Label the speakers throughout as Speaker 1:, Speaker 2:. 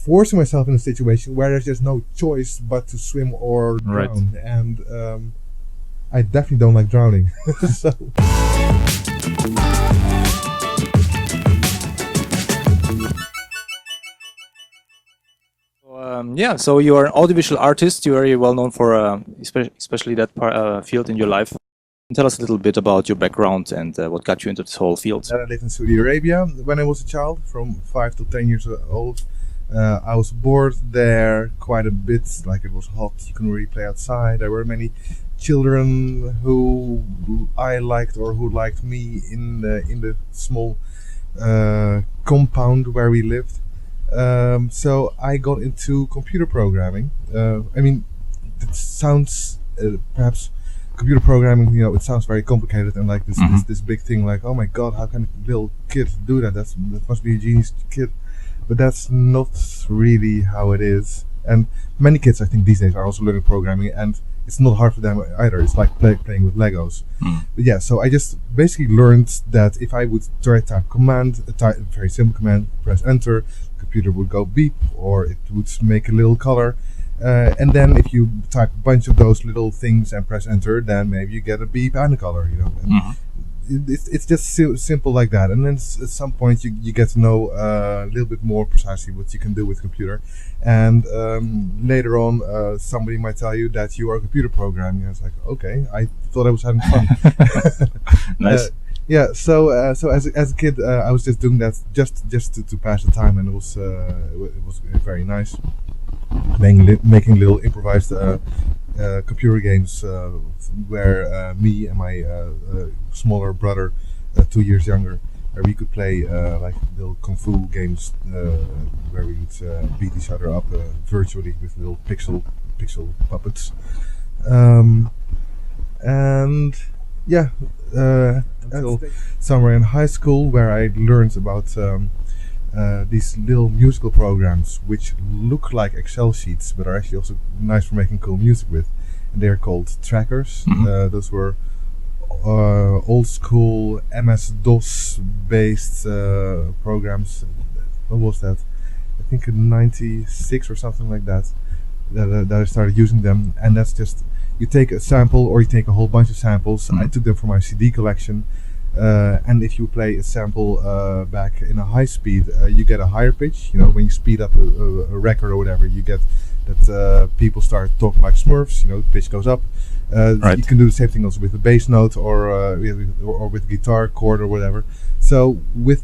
Speaker 1: forcing myself in a situation where there's just no choice but to swim or drown.
Speaker 2: Right.
Speaker 1: And I definitely don't like drowning. So.
Speaker 2: So you are an audiovisual artist. You're very well known for especially that field in your life. Tell us a little bit about your background and what got you into this whole field.
Speaker 1: I lived in Saudi Arabia when I was a child, from 5 to 10 years old. I was bored there quite a bit, like it was hot, you couldn't really play outside. There were many children who I liked or who liked me in the small compound where we lived. So I got into computer programming. I mean, it sounds perhaps computer programming, it sounds very complicated and like this big thing, like, oh my god, how can a little kid do that? That must be a genius kid. But that's not really how it is. And many kids, I think, these days are also learning programming, and it's not hard for them either. It's like playing with Legos. But yeah, so I just basically learned that if I would try to type a command, a very simple command, press enter, the computer would go beep, or it would make a little color. And then if you type a bunch of those little things and press enter, then maybe you get a beep and a color, It's just simple like that. And then at some point you get to know a little bit more precisely what you can do with computer. And later on, somebody might tell you that you are computer programming. And it's like, okay, I thought I was having fun.
Speaker 2: Nice.
Speaker 1: Yeah, so as a kid, I was just doing that just to pass the time, and it was very nice. Making little improvised computer games where me and my smaller brother, 2 years younger, where we could play like little kung fu games where we would beat each other up virtually with little pixel puppets. And yeah, until somewhere in high school where I learned about these little musical programs which look like Excel sheets but are actually also nice for making cool music with. And they're called trackers. Those were old school MS-DOS based programs. What was that? I think in '96 or something like that I started using them. And that's just, you take a sample or you take a whole bunch of samples. I took them for my CD collection. And if you play a sample back in a high speed, you get a higher pitch. When you speed up a record or whatever, you get that people start talking like Smurfs. The pitch goes up.
Speaker 2: Right.
Speaker 1: You can do the same thing also with a bass note or with guitar chord or whatever. So with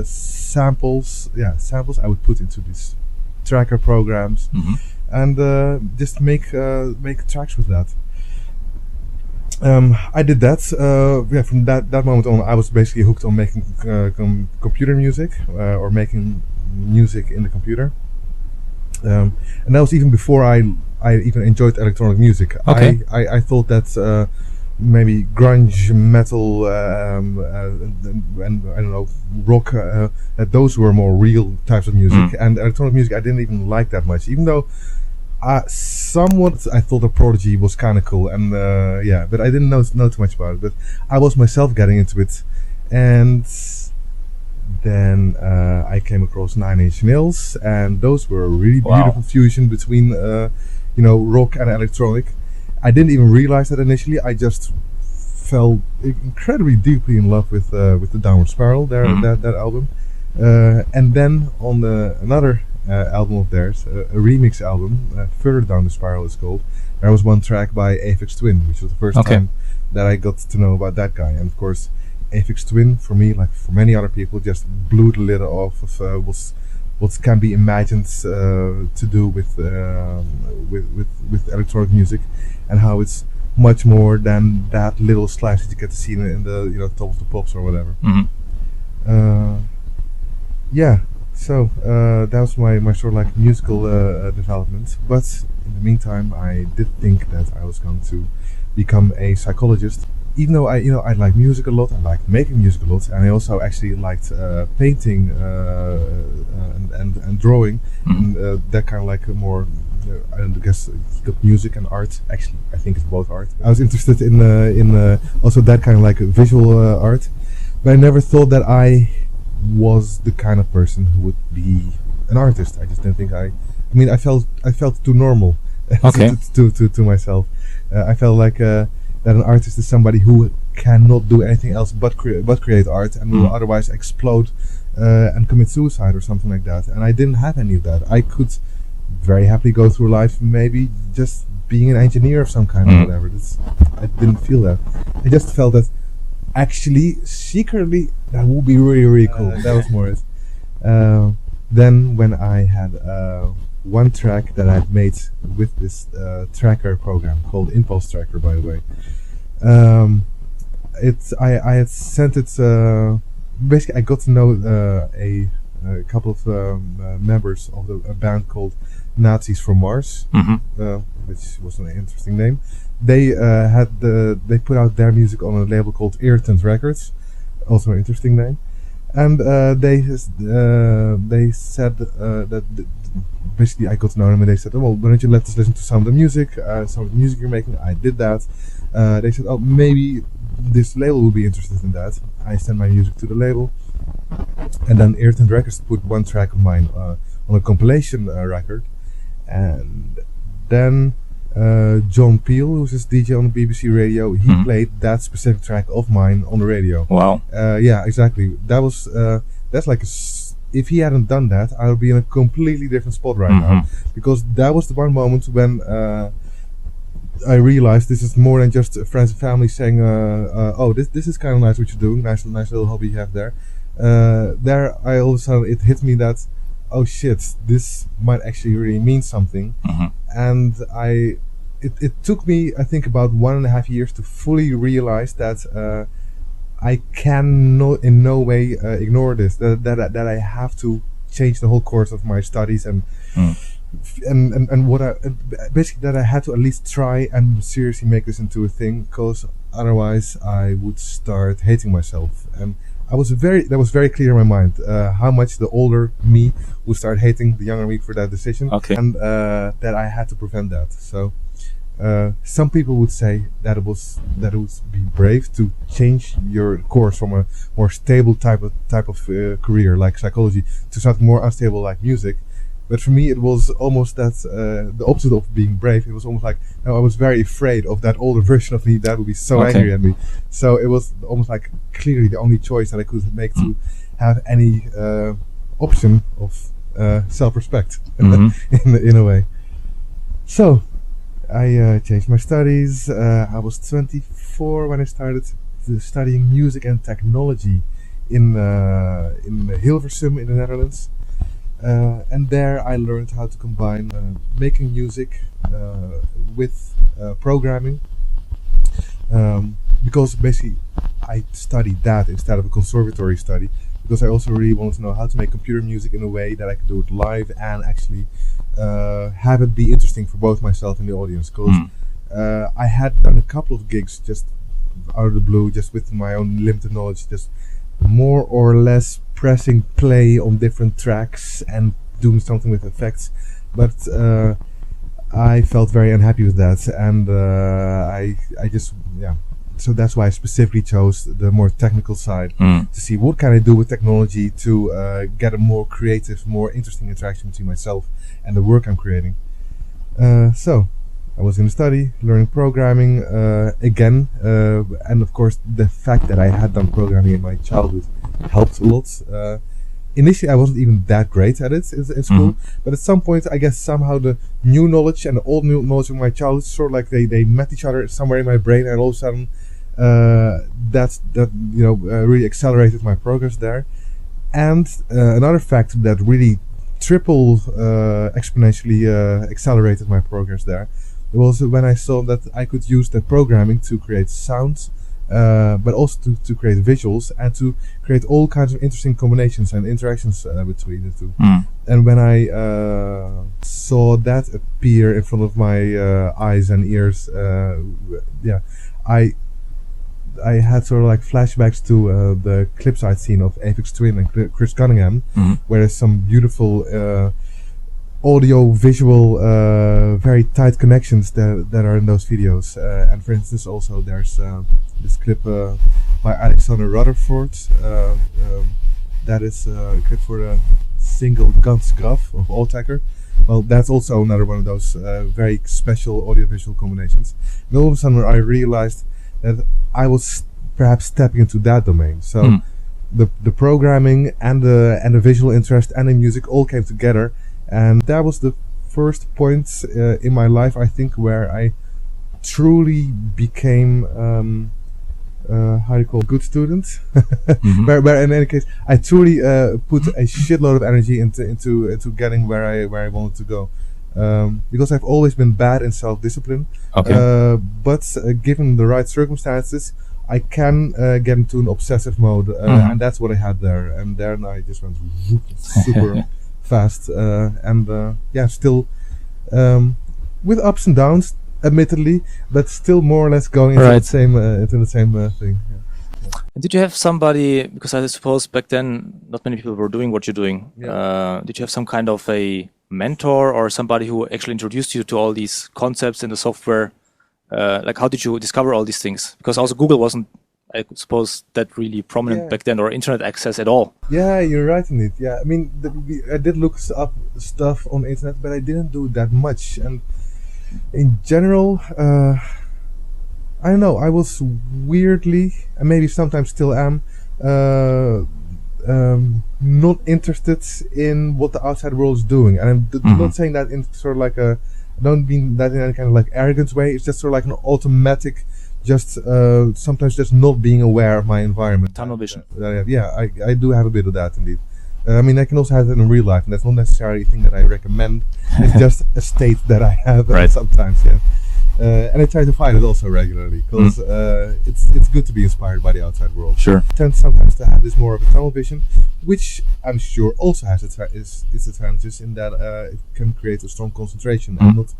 Speaker 1: samples, I would put into these tracker programs and just make tracks with that. I did that. From that moment on, I was basically hooked on making computer music or making music in the computer. And that was even before I even enjoyed electronic music.
Speaker 2: Okay.
Speaker 1: I thought that maybe grunge, metal, and I don't know, rock. That those were more real types of music. And electronic music, I didn't even like that much, even though. Somewhat, I thought the Prodigy was kind of cool, and but I didn't know too much about it. But I was myself getting into it, and then I came across 9 Inch Nails, and those were a really beautiful fusion between, rock and electronic. I didn't even realize that initially. I just fell incredibly deeply in love with the Downward Spiral, that album, and then on another. Album of theirs, a remix album, Further Down the Spiral it's called. There was one track by Aphex Twin, which was the first time that I got to know about that guy. And of course, Aphex Twin, for me, like for many other people, just blew the lid off of what can be imagined to do with electronic music, and how it's much more than that little slice that you get to see in the Top of the Pops or whatever. So that was my sort of like musical development. But in the meantime, I did think that I was going to become a psychologist. Even though I like music a lot, I like making music a lot, and I also actually liked painting and drawing, and that kind of like a more. I guess music and art. Actually, I think it's both art. I was interested in also that kind of like visual art, but I never thought that I was the kind of person who would be an artist. I just didn't think I mean, I felt too normal
Speaker 2: Okay.
Speaker 1: to myself. I felt like that an artist is somebody who cannot do anything else but create art, and will otherwise explode and commit suicide or something like that. And I didn't have any of that. I could very happily go through life, maybe just being an engineer of some kind or whatever. I didn't feel that. I just felt that actually, secretly, that would be really, really cool. That was more it. Then when I had one track that I'd made with this tracker program called Impulse Tracker, by the way. I had sent it. Basically, I got to know a couple of members of a band called Nazis from Mars, which was an interesting name. They they put out their music on a label called Irritant Records, also an interesting name. And they said that basically I got to know them, and they said, "Oh, well, why don't you let us listen to some of the music, some of the music you're making?" I did that. They said, "Oh, maybe this label will be interested in that." I sent my music to the label, and then Irritant Records put one track of mine on a compilation record, and then John Peel, who's this DJ on the BBC radio, he played that specific track of mine on the radio.
Speaker 2: Wow.
Speaker 1: Yeah, exactly. That was that's like if he hadn't done that, I would be in a completely different spot right now, because that was the one moment when I realized this is more than just friends and family saying, "Oh, this is kind of nice what you're doing. Nice little hobby you have there." There, I all of a sudden it hit me that, oh shit, this might actually really mean something. And it took me, I think, about 1.5 years to fully realize that I can in no way ignore this. That I have to change the whole course of my studies and what basically that I had to at least try and seriously make this into a thing, because otherwise I would start hating myself. And that was very clear in my mind how much the older me would start hating the younger me for that decision, and that I had to prevent that. So some people would say that it would be brave to change your course from a more stable type of career like psychology to something more unstable like music. But for me, it was almost that the opposite of being brave. It was almost like, no, I was very afraid of that older version of me that would be so angry at me. So it was almost like clearly the only choice that I could make to have any option of self-respect in a way. So I changed my studies. I was 24 when I started studying music and technology in Hilversum in the Netherlands. And there I learned how to combine making music with programming, because basically I studied that instead of a conservatory study, because I also really wanted to know how to make computer music in a way that I could do it live and actually have it be interesting for both myself and the audience, because I had done a couple of gigs just out of the blue, just with my own limited knowledge, just more or less pressing play on different tracks and doing something with effects, but I felt very unhappy with that, and I just so that's why I specifically chose the more technical side to see what can I do with technology to get a more creative, more interesting interaction between myself and the work I'm creating. So I was going to study, learning programming again, and of course the fact that I had done programming in my childhood helped a lot. Initially I wasn't even that great at it in school, but at some point I guess somehow the new knowledge and the old new knowledge of my childhood sort of like they met each other somewhere in my brain, and all of a sudden that really accelerated my progress there. And another factor that really exponentially accelerated my progress there was when I saw that I could use that programming to create sounds, but also to create visuals and to create all kinds of interesting combinations and interactions between the two. And when I saw that appear in front of my eyes and ears, I had sort of like flashbacks to the clipside scene of Aphex Twin and Chris Cunningham, where there's some beautiful audio visual very tight connections that are in those videos, and for instance also there's this clip by Alexander Rutherford that is a clip for the single ganz graf of Otaker. Well, that's also another one of those very special audiovisual combinations. And all of a sudden I realized that I was perhaps stepping into that domain. So the programming and the visual interest and the music all came together, and that was the first point in my life, I think, where I truly became how do you call it, good student. where in any case I truly put a shitload of energy into getting where I wanted to go, because I've always been bad in self-discipline. But given the right circumstances, I can get into an obsessive mode, and that's what I had there. And then I just went super fast, and still with ups and downs, admittedly, but still more or less going into the same thing. Yeah.
Speaker 2: And did you have somebody, because I suppose back then not many people were doing what you're doing, did you have some kind of a mentor or somebody who actually introduced you to all these concepts in the software? Like, how did you discover all these things? Because also Google wasn't, I suppose, that really prominent back then, or internet access at all.
Speaker 1: Yeah, you're right indeed. Yeah, I mean, I did look up stuff on the internet, but I didn't do that much. And in general, I don't know, I was weirdly, and maybe sometimes still am, not interested in what the outside world is doing. And I'm not saying that in sort of like I don't mean that in any kind of like arrogant way. It's just sort of like an automatic, just sometimes just not being aware of my environment.
Speaker 2: Tunnel vision.
Speaker 1: I do have a bit of that indeed. I mean, I can also have it in real life, and that's not necessarily a thing that I recommend. It's just a state that I have sometimes, and I try to find it also regularly, because it's good to be inspired by the outside world.
Speaker 2: Sure.
Speaker 1: I tend sometimes to have this more of a tunnel vision, which I'm sure also has its advantages in that it can create a strong concentration and not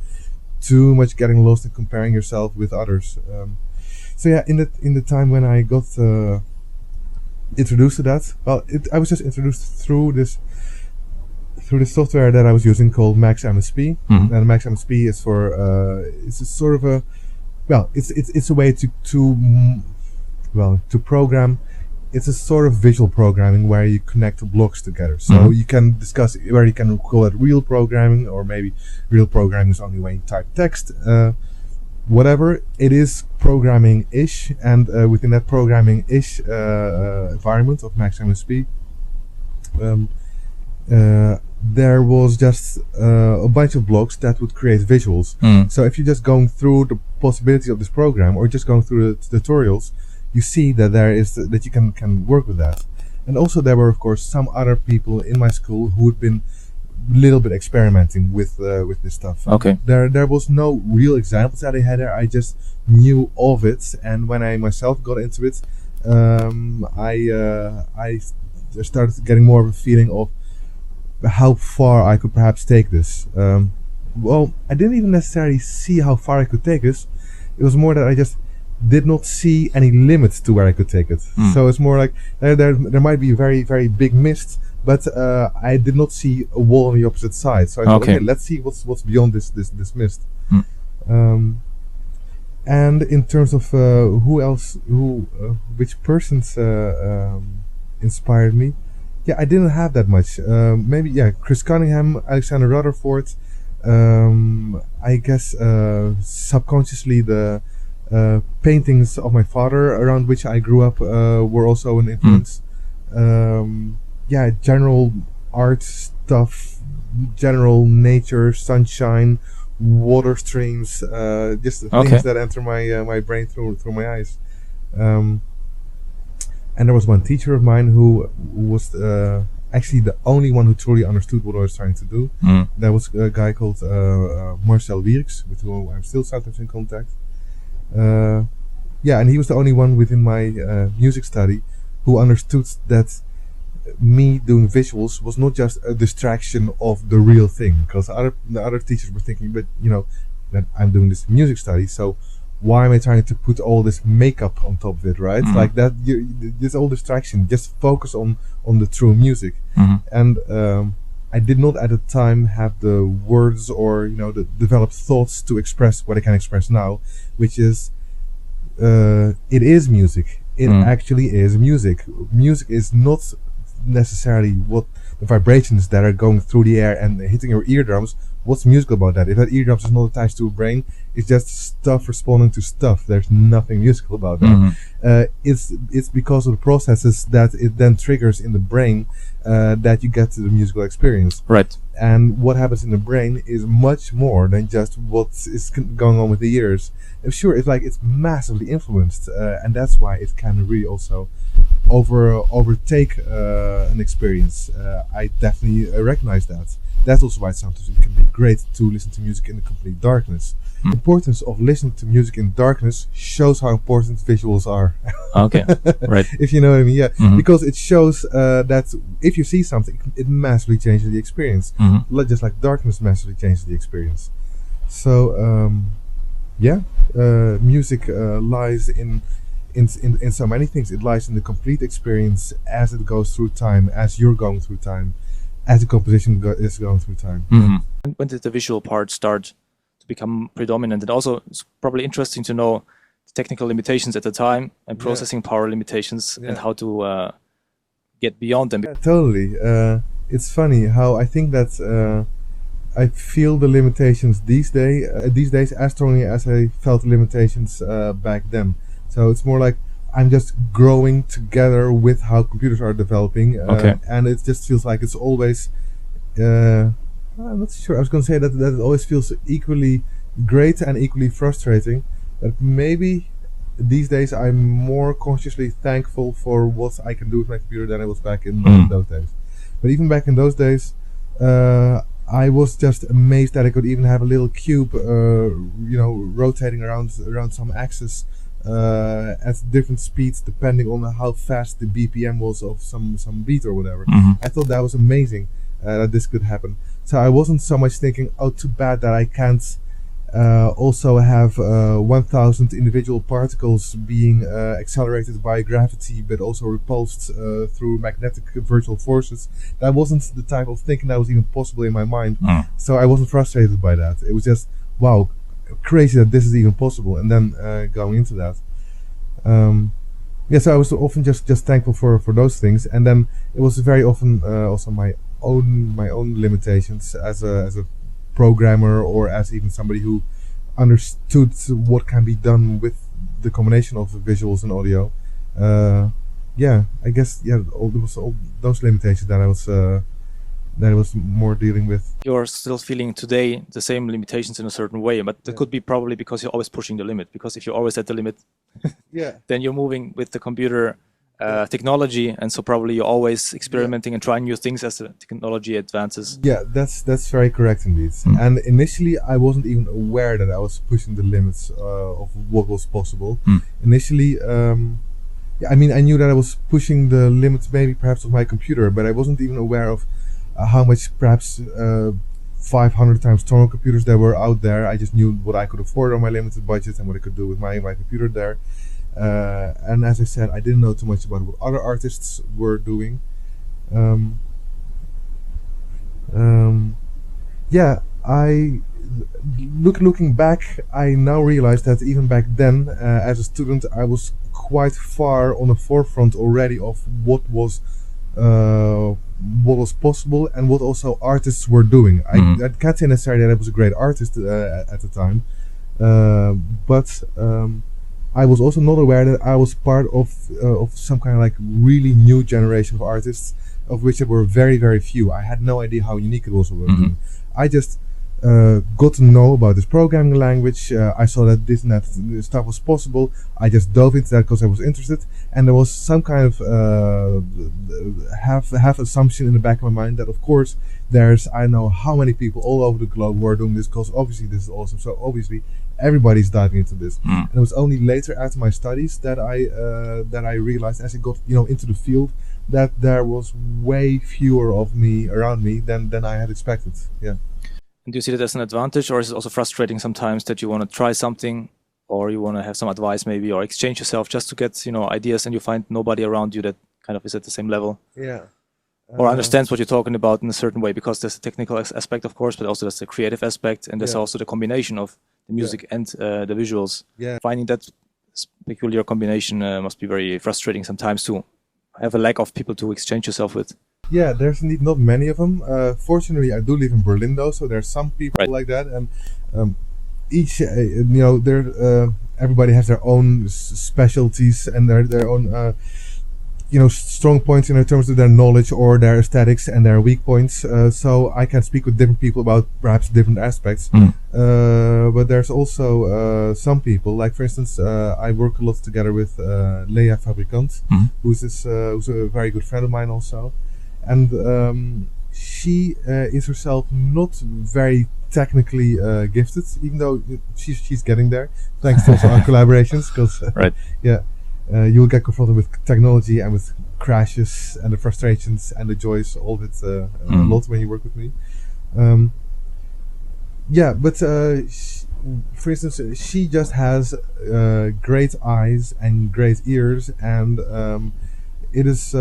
Speaker 1: too much getting lost and comparing yourself with others. So yeah, in the time when I got introduced to that, well, I was just introduced through this software that I was using called Max MSP. And Max MSP is for it's a sort of a, well, it's a way to program. It's a sort of visual programming where you connect blocks together. So you can discuss where you can call it real programming, or maybe real programming is only when you type text. Whatever, it is programming-ish, and within that programming-ish environment of Max MSP, there was just a bunch of blocks that would create visuals. So if you're just going through the possibility of this program, or just going through the tutorials, you see that there is that you can work with that. And also there were, of course, some other people in my school who had been a little bit experimenting with this stuff.
Speaker 2: Okay.
Speaker 1: There was no real examples that I had there. I just knew of it, and when I myself got into it, I started getting more of a feeling of how far I could perhaps take this. Well, I didn't even necessarily see how far I could take this. It was more that I just did not see any limits to where I could take it. So it's more like there might be a very, very big mist, but I did not see a wall on the opposite side. So I thought, okay, let's see what's beyond this mist. And in terms of which persons inspired me, yeah, I didn't have that much. Maybe Chris Cunningham, Alexander Rutherford. I guess subconsciously the paintings of my father, around which I grew up, were also an influence. General art stuff, general nature, sunshine, water streams, just the things that enter my brain through my eyes. And there was one teacher of mine who was actually the only one who truly understood what I was trying to do. That was a guy called Marcel Wierks, with whom I'm still sometimes in contact. And he was the only one within my music study who understood that me doing visuals was not just a distraction of the real thing. Because the other teachers were thinking, but that I'm doing this music study, so why am I trying to put all this makeup on top of it, right? Like that, this all distraction. Just focus on the true music. And I did not at the time have the words or the developed thoughts to express what I can express now, which is it is music. It actually is music. Music is not necessarily what vibrations that are going through the air and hitting your eardrums. What's musical about that? If that eardrums is not attached to a brain, it's just stuff responding to stuff. There's nothing musical about that. It's because of the processes that it then triggers in the brain that you get to the musical experience.
Speaker 2: Right.
Speaker 1: And what happens in the brain is much more than just what is going on with the ears. Sure, it's massively influenced, and that's why it can really also overtake an experience. I definitely recognize that. That's also why sometimes it can be great to listen to music in the complete darkness. The importance of listening to music in darkness shows how important visuals are.
Speaker 2: Okay, right.
Speaker 1: If you know what I mean, yeah. Because it shows that if you see something, it massively changes the experience. Just like darkness massively changes the experience. So, music lies in so many things. It lies in the complete experience as it goes through time, as you're going through time, as the composition is going through time.
Speaker 2: When did the visual part start to become predominant? And also, it's probably interesting to know the technical limitations at the time and processing power limitations and how to get beyond them.
Speaker 1: Yeah, totally. It's funny how I think that I feel the limitations these days as strongly as I felt the limitations back then. So it's more like I'm just growing together with how computers are developing, and it just feels like it's always. I'm not sure. I was going to say that it always feels equally great and equally frustrating. But maybe these days I'm more consciously thankful for what I can do with my computer than I was back in those days. But even back in those days, I was just amazed that I could even have a little cube, rotating around some axis. At different speeds depending on how fast the BPM was of some beat or whatever. I thought that was amazing that this could happen. So I wasn't so much thinking, oh, too bad that I can't also have 1,000 individual particles being accelerated by gravity but also repulsed through magnetic virtual forces. That wasn't the type of thinking that was even possible in my mind. So I wasn't frustrated by that. It was just, wow, crazy that this is even possible. And then going into that, so I was often just thankful for those things. And then it was very often also my own limitations as a programmer, or as even somebody who understood what can be done with the combination of visuals and audio. I guess there was all those limitations that I was more dealing with.
Speaker 2: You're still feeling today the same limitations in a certain way, but that could be probably because you're always pushing the limit. Because if you're always at the limit, then you're moving with the computer technology, and so probably you're always experimenting and trying new things as the technology advances.
Speaker 1: Yeah, that's very correct indeed. And initially, I wasn't even aware that I was pushing the limits of what was possible. Initially, I knew that I was pushing the limits, maybe perhaps of my computer, but I wasn't even aware of how much perhaps 500 times stronger computers there were out there. I just knew what I could afford on my limited budget and what I could do with my computer there. And as I said, I didn't know too much about what other artists were doing. Looking back, I now realize that even back then, as a student, I was quite far on the forefront already of what was possible and what also artists were doing. I can't say necessarily that I was a great artist at the time, but I was also not aware that I was part of some kind of like really new generation of artists, of which there were very, very few. I had no idea how unique it was. I just got to know about this programming language. I saw that this and that stuff was possible. I just dove into that because I was interested, and there was some kind of half assumption in the back of my mind that of course there's I know how many people all over the globe who are doing this, because obviously this is awesome. So obviously everybody's diving into this. And it was only later after my studies that I realized, as I got into the field, that there was way fewer of me around me than I had expected. Yeah.
Speaker 2: And do you see that as an advantage, or is it also frustrating sometimes that you want to try something, or you want to have some advice maybe, or exchange yourself just to get ideas, and you find nobody around you that kind of is at the same level?
Speaker 1: Yeah.
Speaker 2: Or understands what you're talking about in a certain way, because there's a technical aspect, of course, but also there's the creative aspect, and there's also the combination of the music and the visuals.
Speaker 1: Yeah.
Speaker 2: Finding that peculiar combination must be very frustrating sometimes to have a lack of people to exchange yourself with.
Speaker 1: Yeah, there's indeed not many of them. Fortunately, I do live in Berlin though, so there's some people
Speaker 2: Right.
Speaker 1: like that, and each everybody has their own specialties and their own strong points in terms of their knowledge or their aesthetics and their weak points. So I can speak with different people about perhaps different aspects. But there's also some people, like for instance, I work a lot together with Lea Fabrikant, who's a very good friend of mine also, and she is herself not very technically gifted, even though she's getting there, thanks to also our collaborations, because
Speaker 2: Right.
Speaker 1: you will get confronted with technology and with crashes and the frustrations and the joys, all of it a lot when you work with me. But for instance, she just has great eyes and great ears, and it is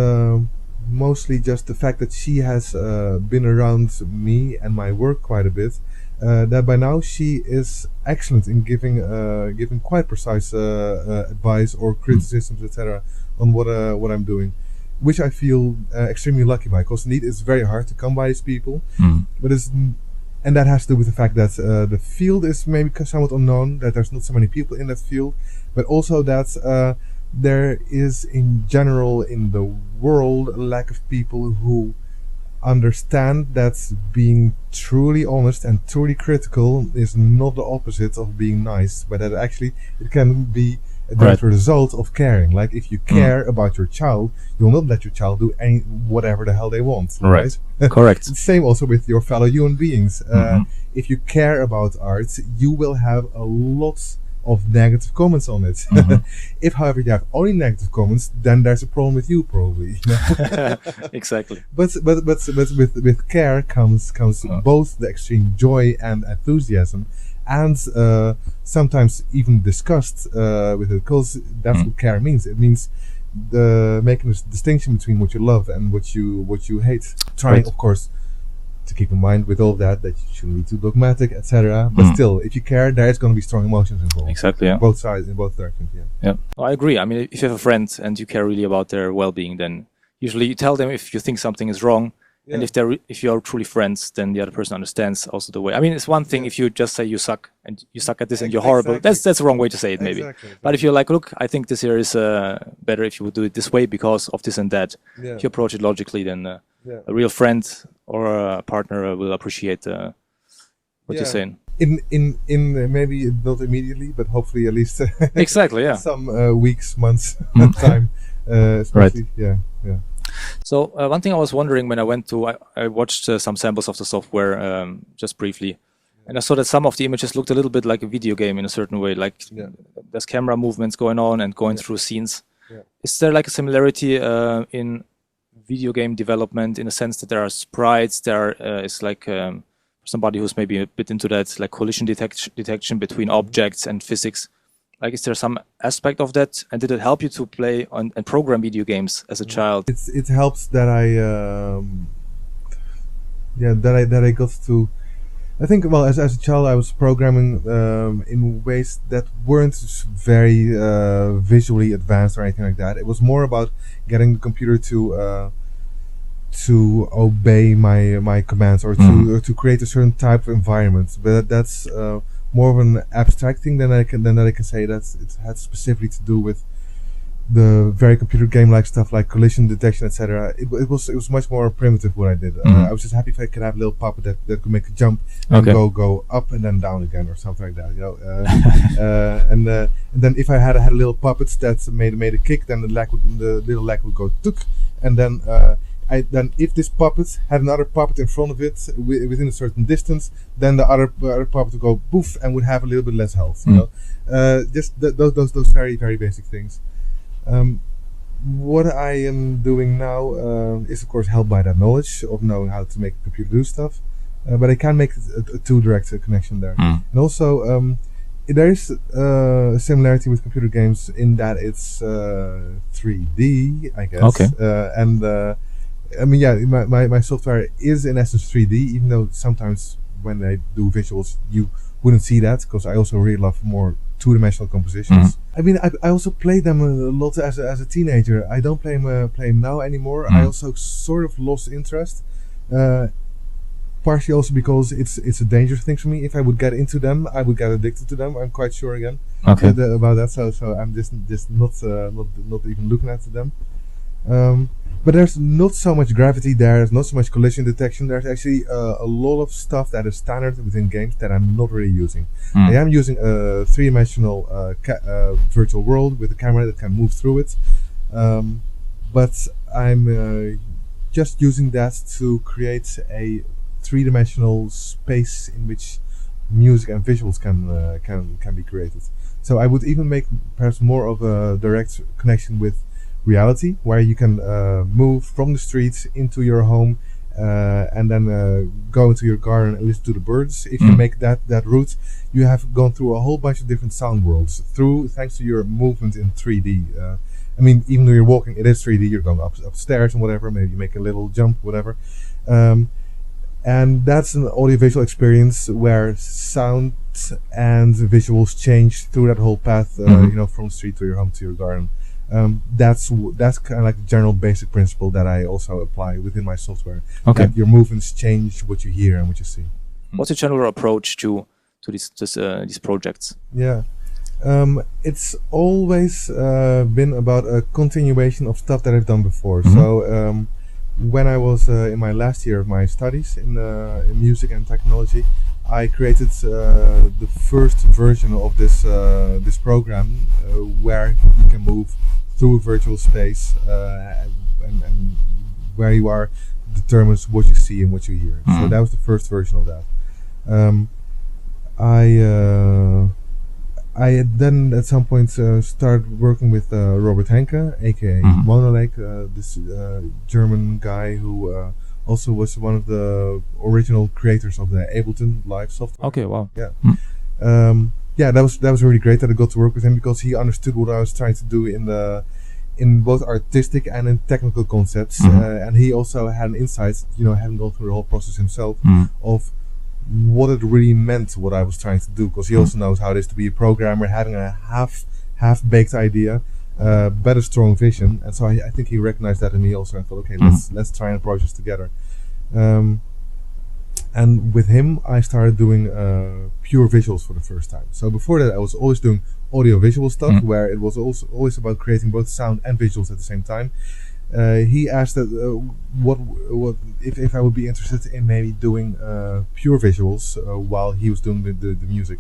Speaker 1: mostly just the fact that she has been around me and my work quite a bit, that by now she is excellent in giving quite precise advice or criticisms, etc., on what I'm doing, which I feel extremely lucky by, because indeed it's very hard to come by these people. But and that has to do with the fact that the field is maybe somewhat unknown, that there's not so many people in that field, but also that there is in general in the world a lack of people who understand that being truly honest and truly critical is not the opposite of being nice, but that actually it can be a direct result of caring. Like if you care about your child, you'll not let your child do whatever the hell they want. Right?
Speaker 2: Correct.
Speaker 1: Same also with your fellow human beings. If you care about art, you will have a lot of negative comments on it. If, however, you have only negative comments, then there's a problem with you, probably.
Speaker 2: Exactly.
Speaker 1: But with care comes both the extreme joy and enthusiasm, and sometimes even disgust with it, because that's what care means. It means making a distinction between what you love and what you hate. Trying, of course, to keep in mind with all that you shouldn't be too dogmatic, etc. But still, if you care, there is going to be strong emotions involved.
Speaker 2: Exactly. Yeah.
Speaker 1: Both sides, in both directions.
Speaker 2: Yeah. Well, I agree. I mean, if you have a friend and you care really about their well-being, then usually you tell them if you think something is wrong. Yeah. And if you are truly friends, then the other person understands also the way. I mean, it's one thing if you just say you suck and you suck at this and you're horrible. That's the wrong way to say it, maybe. Exactly. But if you're like, look, I think this here is better if you would do it this way because of this and that. Yeah. If you approach it logically, then a real friend or a partner will appreciate what you're saying.
Speaker 1: In maybe not immediately, but hopefully at least
Speaker 2: exactly. Yeah.
Speaker 1: Some weeks, months time, especially. Right. Yeah.
Speaker 2: So one thing I was wondering when I watched some samples of the software just briefly, and I saw that some of the images looked a little bit like a video game in a certain way, like there's camera movements going on and going through scenes. Yeah. Is there like a similarity in video game development in a sense that there are sprites, there is like somebody who's maybe a bit into that, like collision detection between objects and physics? Like, is there some aspect of that? And did it help you to play and program video games as a child?
Speaker 1: It helps that I got to. I think, well, as a child, I was programming in ways that weren't very visually advanced or anything like that. It was more about getting the computer to obey my commands or to create a certain type of environment. But that's more of an abstract thing than I can say that it had specifically to do with the very computer game-like stuff like collision detection, etc. It was much more primitive what I did. I was just happy if I could have a little puppet that could make a jump and go up and then down again or something like that. And then if I had a little puppet that made a kick, then the little leg would go tuk, and then then if this puppet had another puppet in front of it within a certain distance, then the other puppet would go poof and would have a little bit less health. Just those very, very basic things. What I am doing now is of course helped by that knowledge of knowing how to make a computer do stuff, but I can make a two-direct connection there. And also there is a similarity with computer games in that it's 3D, I guess. Okay. I mean, yeah, my software is in essence 3D, even though sometimes when I do visuals you wouldn't see that, because I also really love more two-dimensional compositions. I mean, I also played them a lot as a teenager. I don't play them now anymore. I also sort of lost interest. Partially also because it's a dangerous thing for me. If I would get into them, I would get addicted to them. I'm quite sure again about that. So I'm just not even looking at them. But there's not so much gravity there. There's not so much collision detection. There's actually a lot of stuff that is standard within games that I'm not really using. I am using a three-dimensional virtual world with a camera that can move through it. But I'm just using that to create a three-dimensional space in which music and visuals can be created. So I would even make perhaps more of a direct connection with reality, where you can move from the streets into your home and then go into your garden and listen to the birds. If you make that route, you have gone through a whole bunch of different sound worlds thanks to your movement in 3D. I mean, even though you're walking, it is 3D. You're going upstairs and whatever. Maybe you make a little jump, whatever. And that's an audiovisual experience where sound and visuals change through that whole path. From the street to your home to your garden. That's kind of like the general basic principle that I also apply within my software.
Speaker 2: Okay.
Speaker 1: That your movements change what you hear and what you see.
Speaker 2: What's your general approach to these projects?
Speaker 1: Yeah, it's always been about a continuation of stuff that I've done before. So when I was in my last year of my studies in music and technology, I created the first version of this program where you can move through a virtual space and where you are determines what you see and what you hear. So that was the first version of that. I had then at some point started working with Robert Henke, aka Monolake, this German guy who also was one of the original creators of the Ableton Live software.
Speaker 2: Okay, wow.
Speaker 1: Yeah. That was really great that I got to work with him, because he understood what I was trying to do in both artistic and in technical concepts, and he also had an insight, having gone through the whole process himself, of what it really meant, what I was trying to do, because he also knows how it is to be a programmer, having a half-baked idea, but a strong vision, and so I think he recognized that in me also. I thought, okay, let's try and approach this together. And with him, I started doing pure visuals for the first time. So before that, I was always doing audio-visual stuff, where it was also always about creating both sound and visuals at the same time. He asked that what if I would be interested in maybe doing pure visuals while he was doing the music.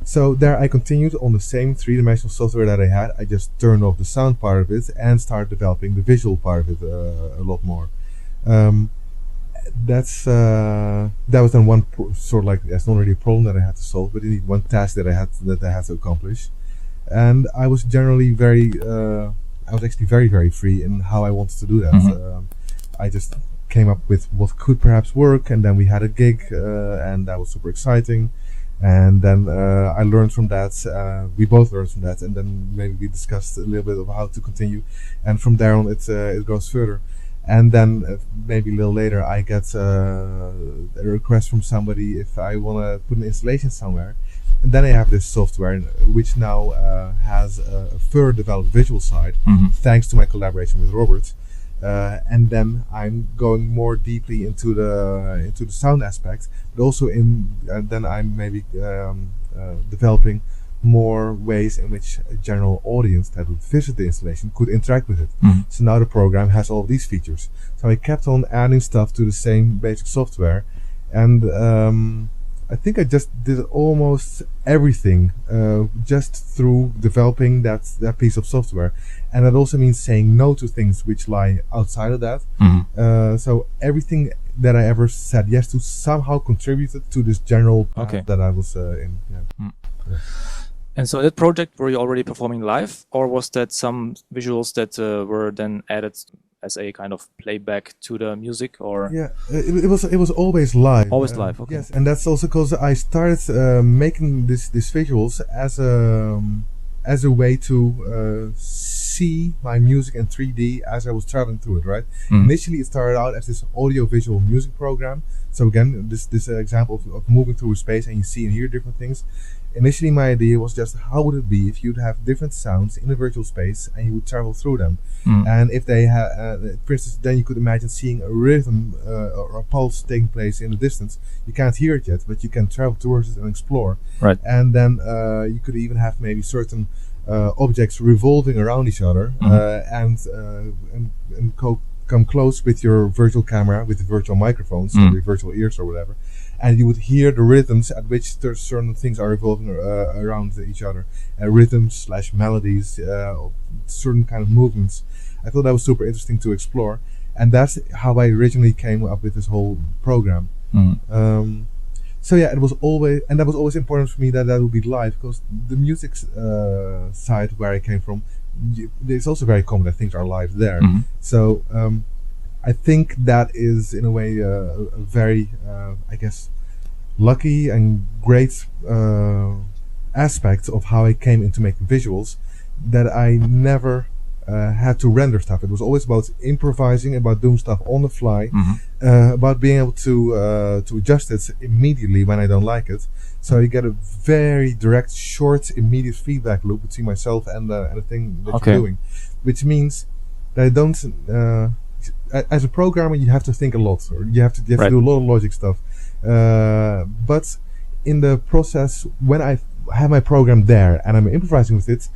Speaker 1: So there I continued on the same three-dimensional software that I had. I just turned off the sound part of it and started developing the visual part of it a lot more. That was then one sort of like, that's not really a problem that I had to solve, but indeed one task that I had to accomplish. And I was generally I was actually very, very free in how I wanted to do that. I just came up with what could perhaps work, and then we had a gig, and that was super exciting. And then I learned from that. We both learned from that, and then maybe we discussed a little bit of how to continue. And from there on, it goes further. And then maybe a little later, I get a request from somebody if I want to put an installation somewhere. And then I have this software which now has a further developed visual side, thanks to my collaboration with Robert. And then I'm going more deeply into the sound aspect, but also then I'm maybe developing more ways in which a general audience that would visit the installation could interact with it. So now the program has all of these features. So I kept on adding stuff to the same basic software, and I think I just did almost everything just through developing that piece of software. And that also means saying no to things which lie outside of that. So everything that I ever said yes to somehow contributed to this general path that I was in. Yeah.
Speaker 2: And so that project, were you already performing live, or was that some visuals that were then added as a kind of playback to the music? Or
Speaker 1: it was always live.
Speaker 2: Always live, okay.
Speaker 1: Yes, and that's also because I started making these visuals as a way to see see my music in 3D as I was traveling through it, right? Initially, it started out as this audio-visual music program. So again, this example of moving through space and you see and hear different things. Initially, my idea was just how would it be if you'd have different sounds in a virtual space and you would travel through them. And if they have, for instance, then you could imagine seeing a rhythm or a pulse taking place in the distance. You can't hear it yet, but you can travel towards it and explore.
Speaker 2: Right.
Speaker 1: And then you could even have maybe certain objects revolving around each other and come close with your virtual camera, with the virtual microphones, or the virtual ears or whatever. And you would hear the rhythms at which certain things are revolving around each other. Rhythms / melodies, certain kind of movements. I thought that was super interesting to explore. And that's how I originally came up with this whole program. So yeah, it was always, and that was always important for me that would be live, because the music side where I came from, it's also very common that things are live there. So I think that is in a way a very, I guess, lucky and great aspect of how I came into making visuals, that I never had to render stuff. It was always about improvising, about doing stuff on the fly, about being able to adjust it immediately when I don't like it. So you get a very direct, short, immediate feedback loop between myself and the thing that you're doing, which means that I don't. As a programmer, you have to think a lot, or you have to do a lot of logic stuff. But in the process, when I have my program there and I'm improvising with it,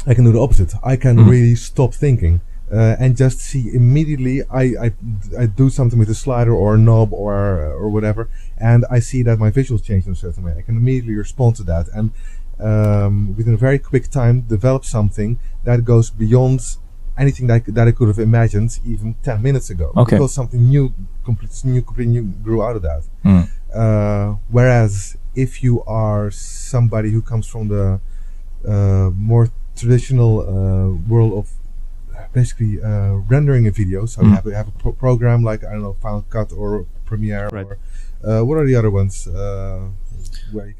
Speaker 1: I can do the opposite. I can really stop thinking and just see immediately. I do something with a slider or a knob or whatever, and I see that my visuals change in a certain way. I can immediately respond to that, and within a very quick time, develop something that goes beyond anything that I could have imagined even 10 minutes ago. Because something completely new grew out of that. Whereas if you are somebody who comes from the more traditional world of basically rendering a video, so you have a program like, I don't know, Final Cut or Premiere, or what are the other ones?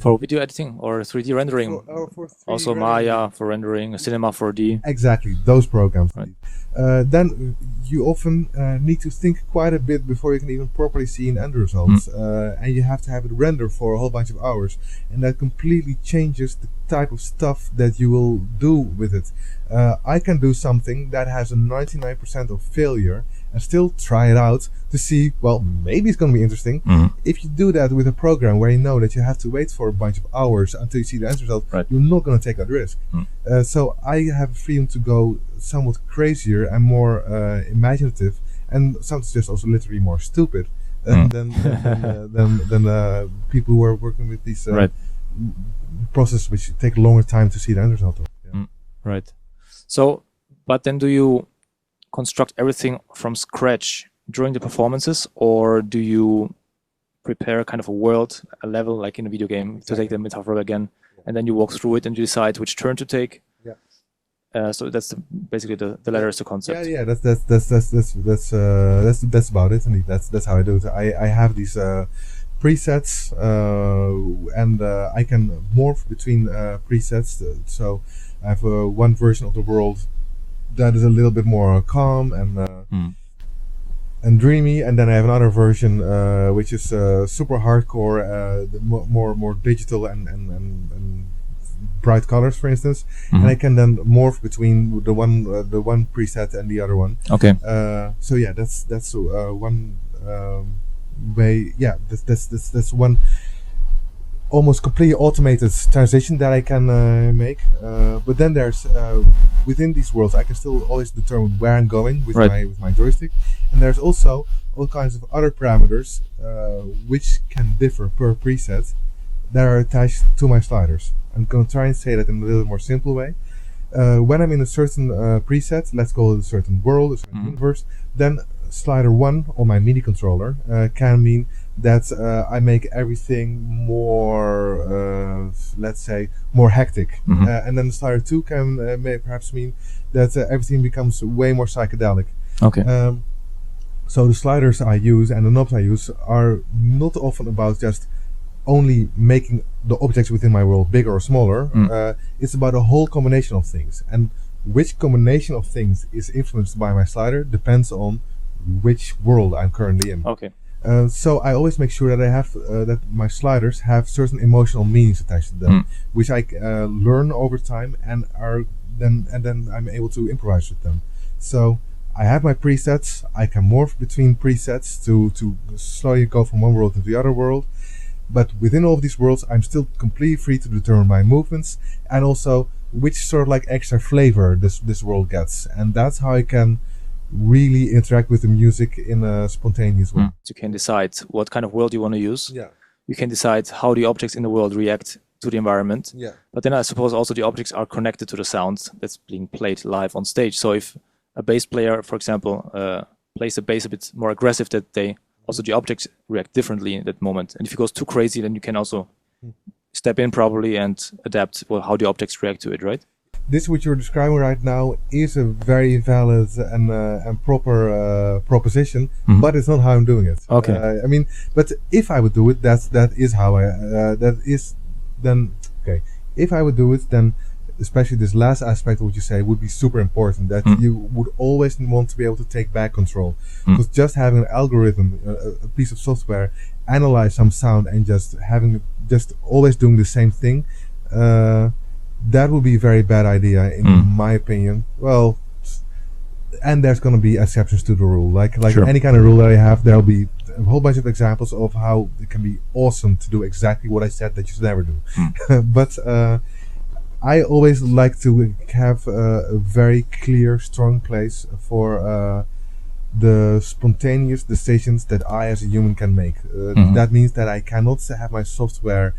Speaker 2: For video editing or 3D rendering,
Speaker 1: for 3D
Speaker 2: also
Speaker 1: rendering.
Speaker 2: Maya for rendering, Cinema 4D.
Speaker 1: Exactly, those programs. Then you often need to think quite a bit before you can even properly see an end result, and you have to have it render for a whole bunch of hours, and that completely changes the type of stuff that you will do with it. I can do something that has a 99% of failure and still try it out to see, well, maybe it's going to be interesting. If you do that with a program where you know that you have to wait for a bunch of hours until you see the end result, you're not going to take that risk. So I have freedom to go somewhat crazier and more imaginative, and sometimes just also literally more stupid than people who are working with these processes which take a longer time to see the end result of.
Speaker 2: Right. So, but then do you construct everything from scratch during the performances, or do you prepare kind of a world, a level, like in a video game, to take the metaphor again, and then you walk through it and you decide which turn to take? So that's basically the latter is the concept.
Speaker 1: Yeah. That's about it. Indeed, that's how I do it. I have these presets, and I can morph between presets. So I have one version of the world that is a little bit more calm and dreamy, and then I have another version which is super hardcore, more digital and bright colors, for instance, and I can then morph between the one preset and the other one. So yeah, that's one way. Yeah, that's one almost completely automated transition that I can make. But then there's within these worlds, I can still always determine where I'm going with my joystick, and there's also all kinds of other parameters which can differ per preset that are attached to my sliders. I'm going to try and say that in a little more simple way. When I'm in a certain preset, let's call it a certain world, a certain universe, then slider 1 on my MIDI controller can mean that I make everything more, let's say, more hectic. And then slider 2 can may perhaps mean that everything becomes way more psychedelic. So the sliders I use and the knobs I use are not often about just only making the objects within my world bigger or smaller. It's about a whole combination of things. And which combination of things is influenced by my slider depends on which world I'm currently in.
Speaker 2: Okay.
Speaker 1: So I always make sure that I have that my sliders have certain emotional meanings attached to them, which I learn over time, and then I'm able to improvise with them. So I have my presets. I can morph between presets to slowly go from one world to the other world. But within all of these worlds, I'm still completely free to determine my movements and also which sort of like extra flavor this world gets, and that's how I can really interact with the music in a spontaneous way.
Speaker 2: You can decide what kind of world you want to use.
Speaker 1: Yeah.
Speaker 2: You can decide how the objects in the world react to the environment.
Speaker 1: Yeah.
Speaker 2: But then I suppose also the objects are connected to the sound that's being played live on stage. So if a bass player, for example, plays the bass a bit more aggressive, that the objects react differently in that moment. And if it goes too crazy, then you can also step in properly and adapt how the objects react to it, right?
Speaker 1: This, what you're describing right now, is a very valid and proper proposition, but it's not how I'm doing it.
Speaker 2: Okay.
Speaker 1: I mean, but if I would do it, that is how I. If I would do it, then especially this last aspect of what you say would be super important. That you would always want to be able to take back control, because just having an algorithm, a piece of software, analyze some sound and just always doing the same thing. That would be a very bad idea, in my opinion. Well, and there's going to be exceptions to the rule. Like
Speaker 2: Sure.
Speaker 1: any kind of rule that I have, there'll be a whole bunch of examples of how it can be awesome to do exactly what I said that you should never do. But I always like to have a very clear, strong place for the spontaneous decisions that I as a human can make. That means that I cannot have my software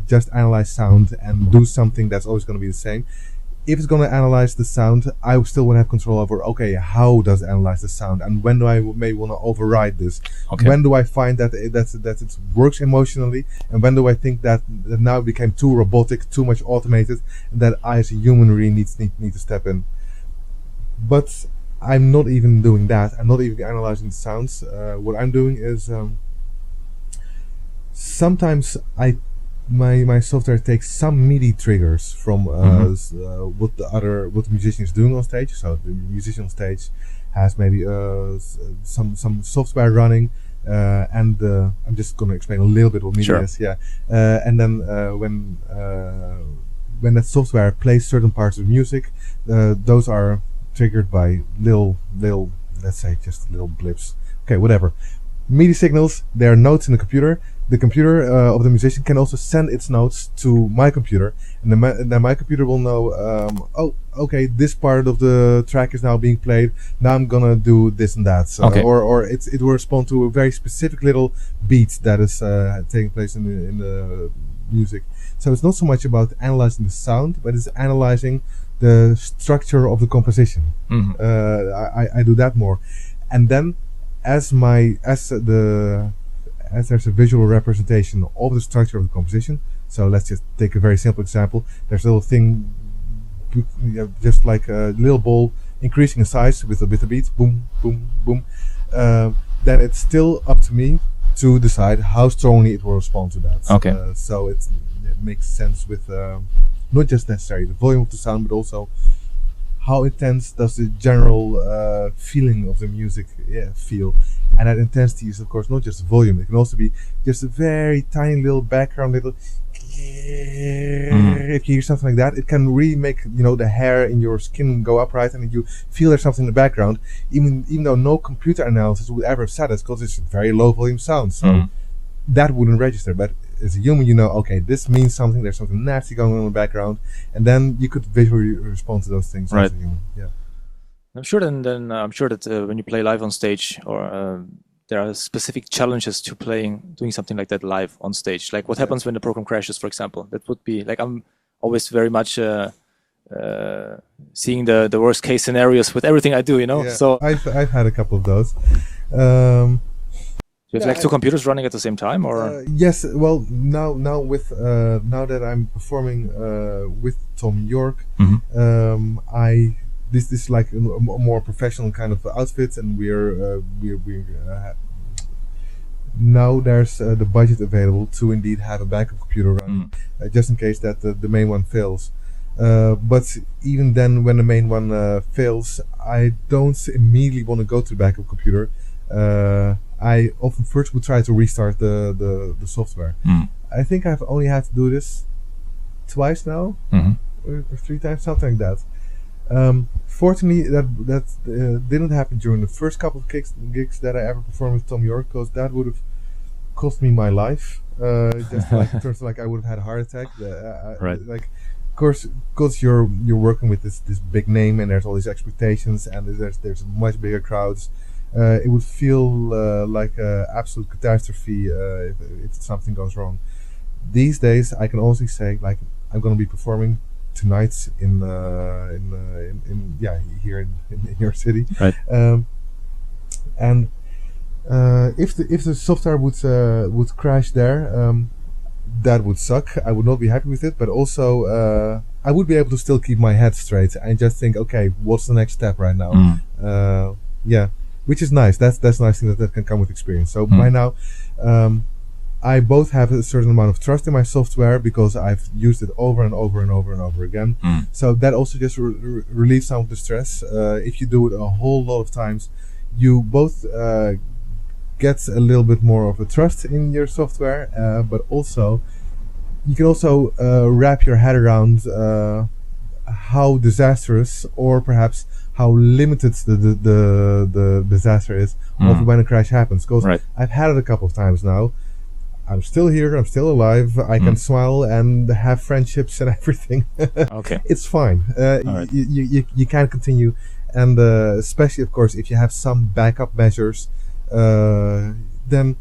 Speaker 1: just analyze sound and do something that's always going to be the same. If it's going to analyze the sound, I still want to have control over, okay, how does it analyze the sound, and when do I may want to override this?
Speaker 2: Okay.
Speaker 1: When do I find that it works emotionally, and when do I think that now it became too robotic, too much automated, and that I as a human really need to step in. But I'm not even doing that. I'm not even analyzing the sounds. What I'm doing is sometimes my software takes some MIDI triggers from what the musician is doing on stage. So the musician on stage has maybe some software running, and I'm just going to explain a little bit what MIDI is. Yeah, and then when that software plays certain parts of music, those are triggered by little, let's say, just little blips. Okay, whatever. MIDI signals, they are notes in the computer. The computer of the musician can also send its notes to my computer, and then my computer will know, oh, okay, this part of the track is now being played. Now I'm gonna do this and that. So,
Speaker 2: Okay.
Speaker 1: or it will respond to a very specific little beat that is taking place in the music. So it's not so much about analyzing the sound, but it's analyzing the structure of the composition. I do that more, and then as there's a visual representation of the structure of the composition. So let's just take a very simple example. There's a little thing, just like a little ball increasing in size with a beat, boom, boom, boom. Then it's still up to me to decide how strongly it will respond to that.
Speaker 2: Okay.
Speaker 1: So it makes sense with not just necessarily the volume of the sound, but also how intense does the general feeling of the music feel. And that intensity is, of course, not just volume. It can also be just a very tiny little background, little. If you hear something like that, it can really make the hair in your skin go upright, and you feel there's something in the background, even though no computer analysis would ever have said it, because it's very low volume sound. So that wouldn't register. But as a human, okay, this means something. There's something nasty going on in the background, and then you could visually respond to those things
Speaker 2: Right.
Speaker 1: as a human. Yeah.
Speaker 2: I'm sure that when you play live on stage, or there are specific challenges to doing something like that live on stage. Like what happens when the program crashes, for example. That would be like, I'm always very much seeing the worst case scenarios with everything I do.
Speaker 1: Yeah.
Speaker 2: So
Speaker 1: I've had a couple of those.
Speaker 2: you have like two computers running at the same time, or
Speaker 1: Yes, well, now that I'm performing with Thom Yorke, this is like a more professional kind of outfit, and we're now there's the budget available to indeed have a backup computer running, just in case that the main one fails. But even then, when the main one fails, I don't immediately want to go to the backup computer. I often first would try to restart the software. I think I've only had to do this twice now, or 3 times, something like that. Fortunately, that didn't happen during the first couple of gigs that I ever performed with Thom Yorke, because that would have cost me my life. Just like in terms of like I would have had a heart attack.
Speaker 2: Right.
Speaker 1: Like, of course, because you're working with this big name and there's all these expectations and there's much bigger crowds. It would feel like an absolute catastrophe if something goes wrong. These days, I can honestly say, like, I'm going to be performing tonight in here in your city,
Speaker 2: right?
Speaker 1: And if the software would crash there, that would suck. I would not be happy with it, but also I would be able to still keep my head straight and just think, okay, what's the next step right now? Which is nice. That's a nice thing that can come with experience. So by now, I both have a certain amount of trust in my software because I've used it over and over and over and over again. So that also just relieves some of the stress. If you do it a whole lot of times, you both get a little bit more of a trust in your software, but also you can also wrap your head around how disastrous or perhaps how limited the disaster is of when a crash happens. Because I've had it a couple of times now. I'm still here. I'm still alive. I can smile and have friendships and everything.
Speaker 2: Okay,
Speaker 1: it's fine. You can continue, and especially, of course, if you have some backup measures, then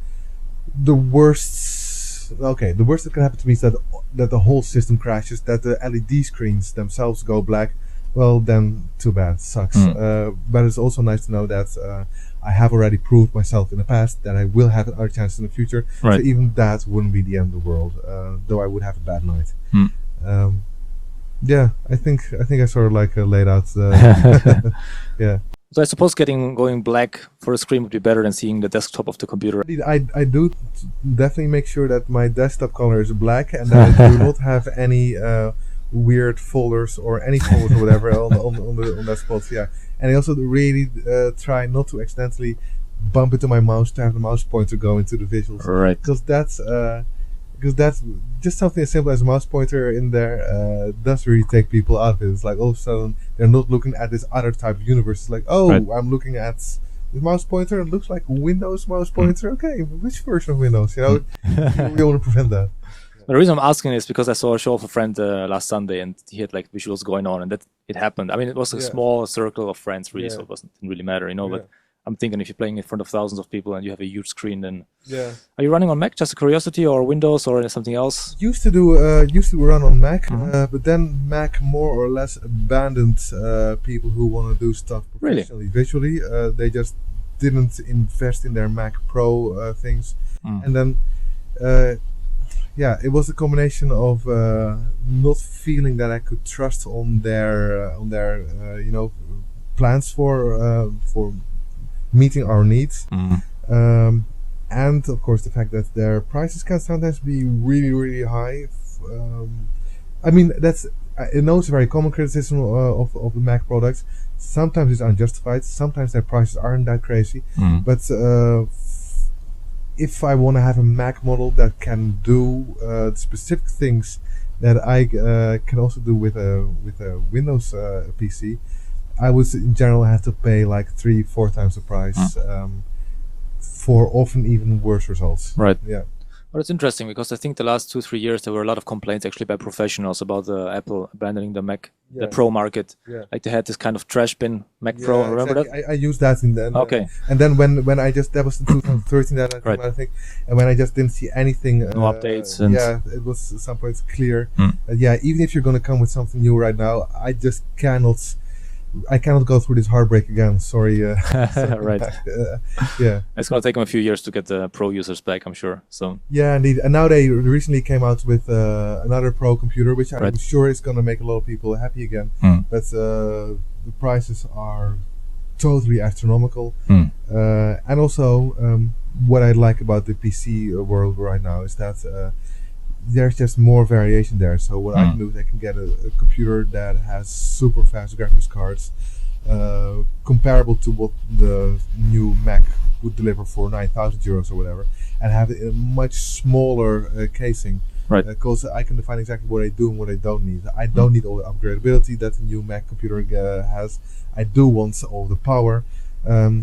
Speaker 1: the worst. Okay, the worst that can happen to me is that the whole system crashes, that the LED screens themselves go black. Well, then too bad. Sucks. But it's also nice to know that I have already proved myself in the past that I will have other chances in the future. So even that wouldn't be the end of the world, though I would have a bad night. Yeah, I think I sort of like laid out. Yeah.
Speaker 2: So I suppose going black for a screen would be better than seeing the desktop of the computer.
Speaker 1: I do definitely make sure that my desktop color is black and that I do not have any weird folders or any folders or whatever on that spot. Yeah, and I also really try not to accidentally bump into my mouse to have the mouse pointer go into the visuals.
Speaker 2: Right.
Speaker 1: Because that's just something as simple as a mouse pointer in there does really take people out of it. It's like all of a sudden they're not looking at this other type of universe. It's like, I'm looking at the mouse pointer. It looks like a Windows mouse pointer. Okay, which version of Windows? You know, we want to prevent that.
Speaker 2: The reason I'm asking is because I saw a show of a friend last Sunday and he had like visuals going on and that it happened. I mean, it was a small circle of friends really, so it didn't really matter, you know, but I'm thinking if you're playing in front of thousands of people and you have a huge screen, then are you running on Mac, just a curiosity, or Windows or something else?
Speaker 1: Used to run on Mac, but then Mac more or less abandoned people who want to do stuff professionally, visually. They just didn't invest in their Mac Pro things, and then it was a combination of not feeling that I could trust on their plans for meeting our needs, and of course the fact that their prices can sometimes be really, really high. I mean, I know it's a very common criticism of the Mac products. Sometimes it's unjustified. Sometimes their prices aren't that crazy, but if I want to have a Mac model that can do specific things that I can also do with a Windows PC, I would in general have to pay like 3-4 times the price for often even worse results.
Speaker 2: Right.
Speaker 1: Yeah.
Speaker 2: Well, it's interesting because I think the last 2-3 years there were a lot of complaints actually by professionals about Apple abandoning the Mac, the Pro market. Yeah. Like they had this kind of trash bin Mac Pro. Remember that? I
Speaker 1: used that in then.
Speaker 2: Okay.
Speaker 1: And then when that was in 2013 that I think, and when I just didn't see anything.
Speaker 2: No updates. And
Speaker 1: it was at some point clear. Even if you're going to come with something new right now, I just cannot. I cannot go through this heartbreak again. Sorry.
Speaker 2: Right.
Speaker 1: Yeah.
Speaker 2: It's going to take them a few years to get the Pro users back, I'm sure. So.
Speaker 1: Yeah, indeed. And now they recently came out with another Pro computer, which I'm sure is going to make a lot of people happy again. But the prices are totally astronomical. And also, what I like about the PC world right now is that there's just more variation there. So what I can do is I can get a computer that has super fast graphics cards, comparable to what the new Mac would deliver for €9,000 or whatever, and have it in a much smaller casing.
Speaker 2: Right.
Speaker 1: Because I can define exactly what I do and what I don't need. I don't need all the upgradability that the new Mac computer has. I do want all the power.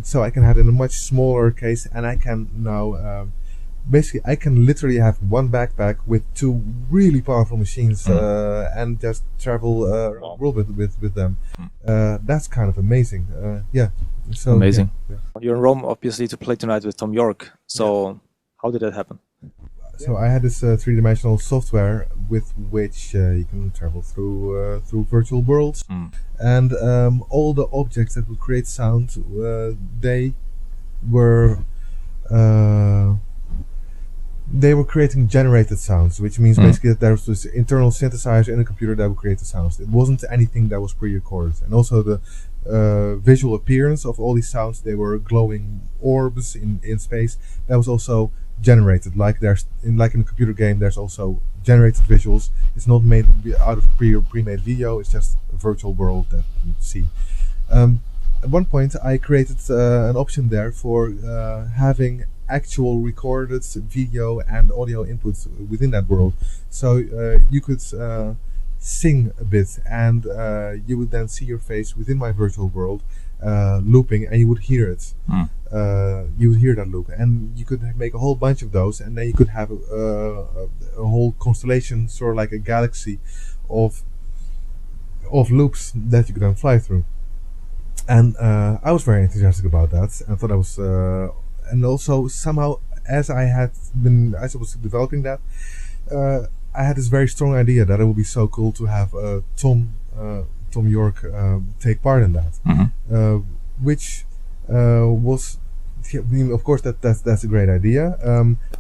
Speaker 1: So I can have it in a much smaller case, and I can now basically I can literally have one backpack with two really powerful machines and just travel around the world with them. That's kind of amazing. Yeah. So
Speaker 2: amazing.
Speaker 1: Yeah.
Speaker 2: You're in Rome, obviously, to play tonight with Thom Yorke. So how did that happen?
Speaker 1: So I had this three-dimensional software with which you can travel through virtual worlds, and all the objects that would create sound, they were creating generated sounds, which means basically that there was this internal synthesizer in a computer that would create the sounds. It wasn't anything that was pre-recorded, and also the visual appearance of all these sounds, they were glowing orbs in space. That was also generated, like in a computer game. There's also generated visuals. It's not made out of pre-made video. It's just a virtual world that you see. At one point, I created an option there for having actual recorded video and audio inputs within that world. So you could sing a bit, and you would then see your face within my virtual world looping, and you would hear it. You would hear that loop, and you could make a whole bunch of those, and then you could have a whole constellation, sort of like a galaxy of loops that you could then fly through. And I was very enthusiastic about that, and thought I was, and also somehow as I was developing that, I had this very strong idea that it would be so cool to have Thom Yorke take part in that, which was, of course, that's a great idea.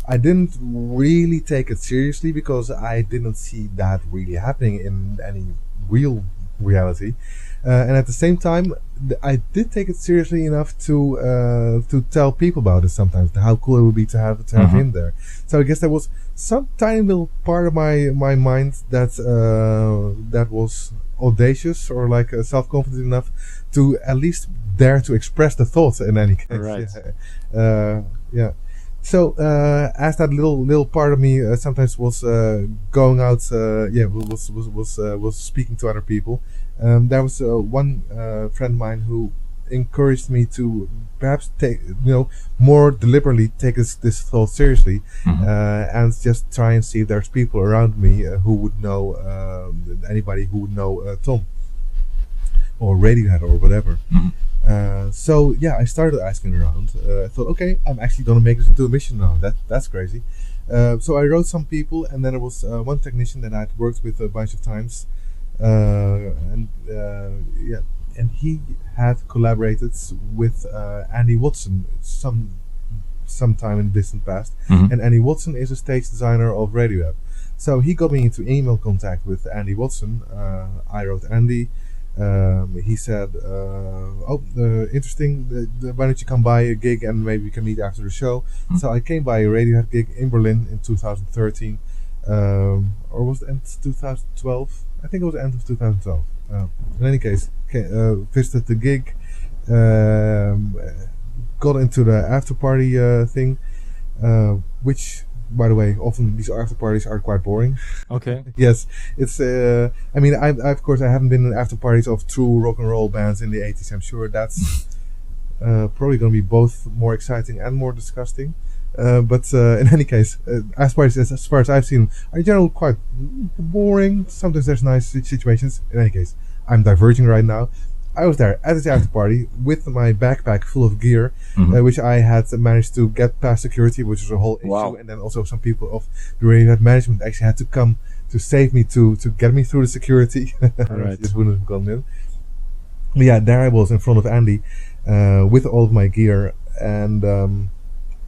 Speaker 1: I didn't really take it seriously because I didn't see that really happening in any real reality. And at the same time, I did take it seriously enough to tell people about it sometimes, how cool it would be to have him there. So I guess there was some tiny little part of my mind that was audacious, or like self-confident enough to at least dare to express the thought in any case.
Speaker 2: Right.
Speaker 1: Yeah. So as that little part of me sometimes was going out, was speaking to other people. There was one friend of mine who encouraged me to perhaps take, more deliberately take this thought seriously, and just try and see if there's people around me who would know, anybody who would know Thom or Radiohead or whatever. So yeah, I started asking around. I thought, okay, I'm actually gonna make this into a mission now. That's crazy. So I wrote some people, and then there was one technician that I'd worked with a bunch of times, and he had collaborated with Andy Watson sometime in the distant past. And Andy Watson is a stage designer of Radiohead. So he got me into email contact with Andy Watson. I wrote Andy. He said, interesting, why don't you come by a gig and maybe we can meet after the show. So I came by a Radiohead gig in Berlin in 2013, or was it end of 2012? I think it was end of 2012. In any case, visited the gig, got into the after party thing, which, by the way, often these after parties are quite boring.
Speaker 2: Okay.
Speaker 1: Yes, it's. I mean, I of course I haven't been in after parties of true rock and roll bands in the 80s. I'm sure that's probably going to be both more exciting and more disgusting. But in any case, as far as I've seen, are in general quite boring. Sometimes there's nice situations. In any case, I'm diverging right now. I was there at this after party with my backpack full of gear, which I had managed to get past security, which was a whole issue. And then also some people of the Radiohead management actually had to come to save me to get me through the security.
Speaker 2: Right.
Speaker 1: Just wouldn't have gone in. But yeah, there I was in front of Andy with all of my gear, and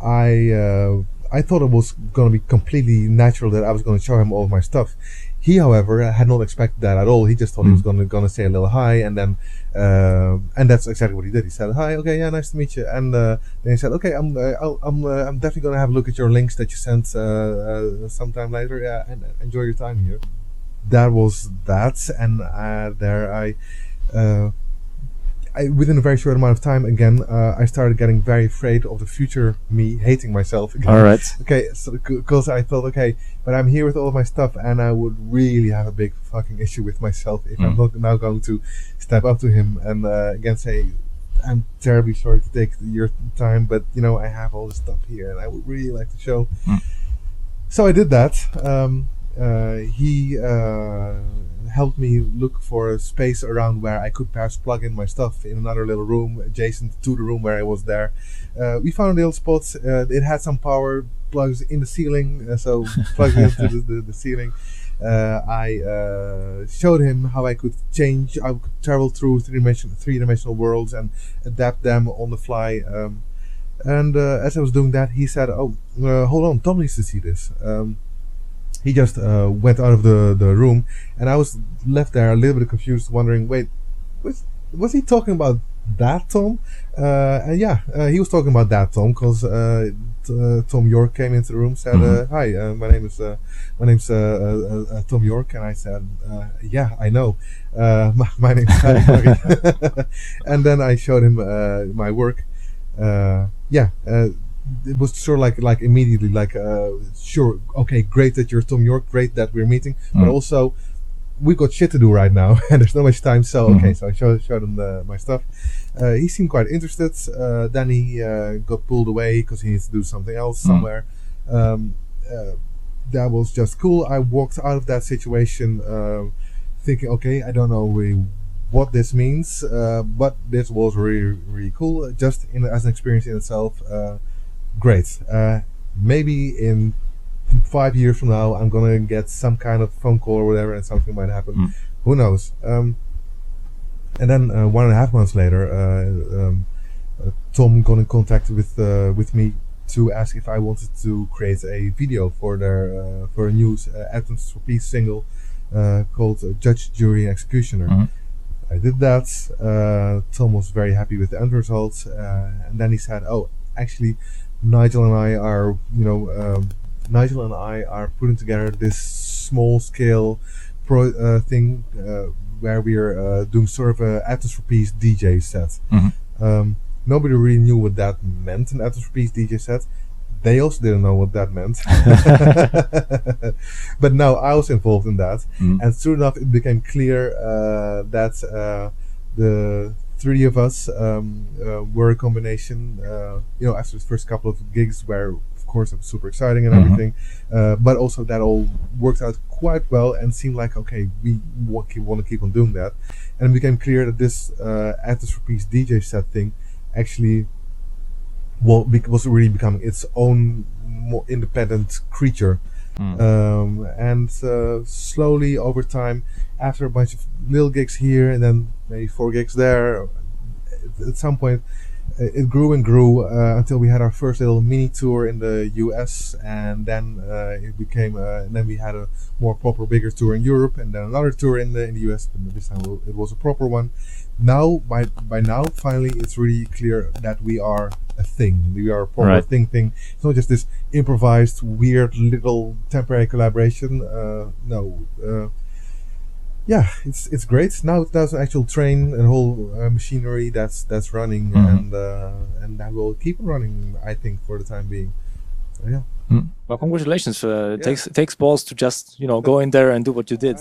Speaker 1: I thought it was going to be completely natural that I was going to show him all of my stuff. He, however, had not expected that at all. He just thought he was gonna say a little hi, and then and that's exactly what he did. He said, "Hi, okay, yeah, nice to meet you." And then he said, "Okay, I'm definitely gonna have a look at your links that you sent sometime later. Yeah, and enjoy your time here." That was that, and there I within a very short amount of time, again, I started getting very afraid of the future me hating myself again.
Speaker 2: All right.
Speaker 1: Okay, so because I thought, okay, but I'm here with all of my stuff, and I would really have a big fucking issue with myself if I'm not now going to step up to him and again say, "I'm terribly sorry to take your time, but you know I have all this stuff here, and I would really like to show." So I did that. He helped me look for a space around where I could perhaps plug in my stuff in another little room adjacent to the room where I was there. We found a little spot. It had some power plugs in the ceiling, so plugged into the ceiling. I showed him how I could travel through three-dimensional worlds and adapt them on the fly. And as I was doing that, he said, "Oh, hold on, Tom needs to see this." He just went out of the room, and I was left there a little bit confused, wondering, wait, was he talking about that Tom? And yeah, he was talking about that Tom, because Thom Yorke came into the room, said, "Hi, my name's Thom Yorke," and I said, "Yeah, I know. My name's Tarik Barri." And then I showed him my work. It was sort of like immediately like sure, okay, great that you're Thom Yorke, great that we're meeting, but also we've got shit to do right now and there's not much time, so okay, so I showed him my stuff. He seemed quite interested. Then he got pulled away because he needs to do something else somewhere. That was just cool. I walked out of that situation thinking, okay, I don't know really what this means, but this was really, really cool, just as an experience in itself. Great. Maybe in 5 years from now I'm gonna get some kind of phone call or whatever, and something might happen. Who knows? And then 1.5 months later, Tom got in contact with me to ask if I wanted to create a video for their for a new Atoms for Peace single called Judge, Jury, and Executioner. I did that. Tom was very happy with the end results, and then he said, "Oh, actually, Nigel and I are putting together this small-scale thing where we are doing sort of a Atoms for Peace DJ set." Nobody really knew what that meant, an Atoms for Peace DJ set. They also didn't know what that meant. But now I was involved in that, and soon enough it became clear that the three of us were a combination. After the first couple of gigs, where of course it was super exciting and everything, but also that all worked out quite well and seemed like, okay, we want to keep on doing that. And it became clear that this Atoms for Peace DJ set thing actually was really becoming its own more independent creature. And slowly over time, after a bunch of little gigs here and then maybe 4 gigs there, at some point it grew and grew until we had our first little mini tour in the US, and then it became and then we had a more proper bigger tour in Europe, and then another tour in the US, but this time it was a proper one. Now by now finally it's really clear that we are a thing. We are a proper thing. It's not just this improvised weird little temporary collaboration. It's great. Now there's an actual train and whole machinery that's running, and that will keep on running, I think, for the time being.
Speaker 2: Well, congratulations. It takes balls to just go in there and do what you did.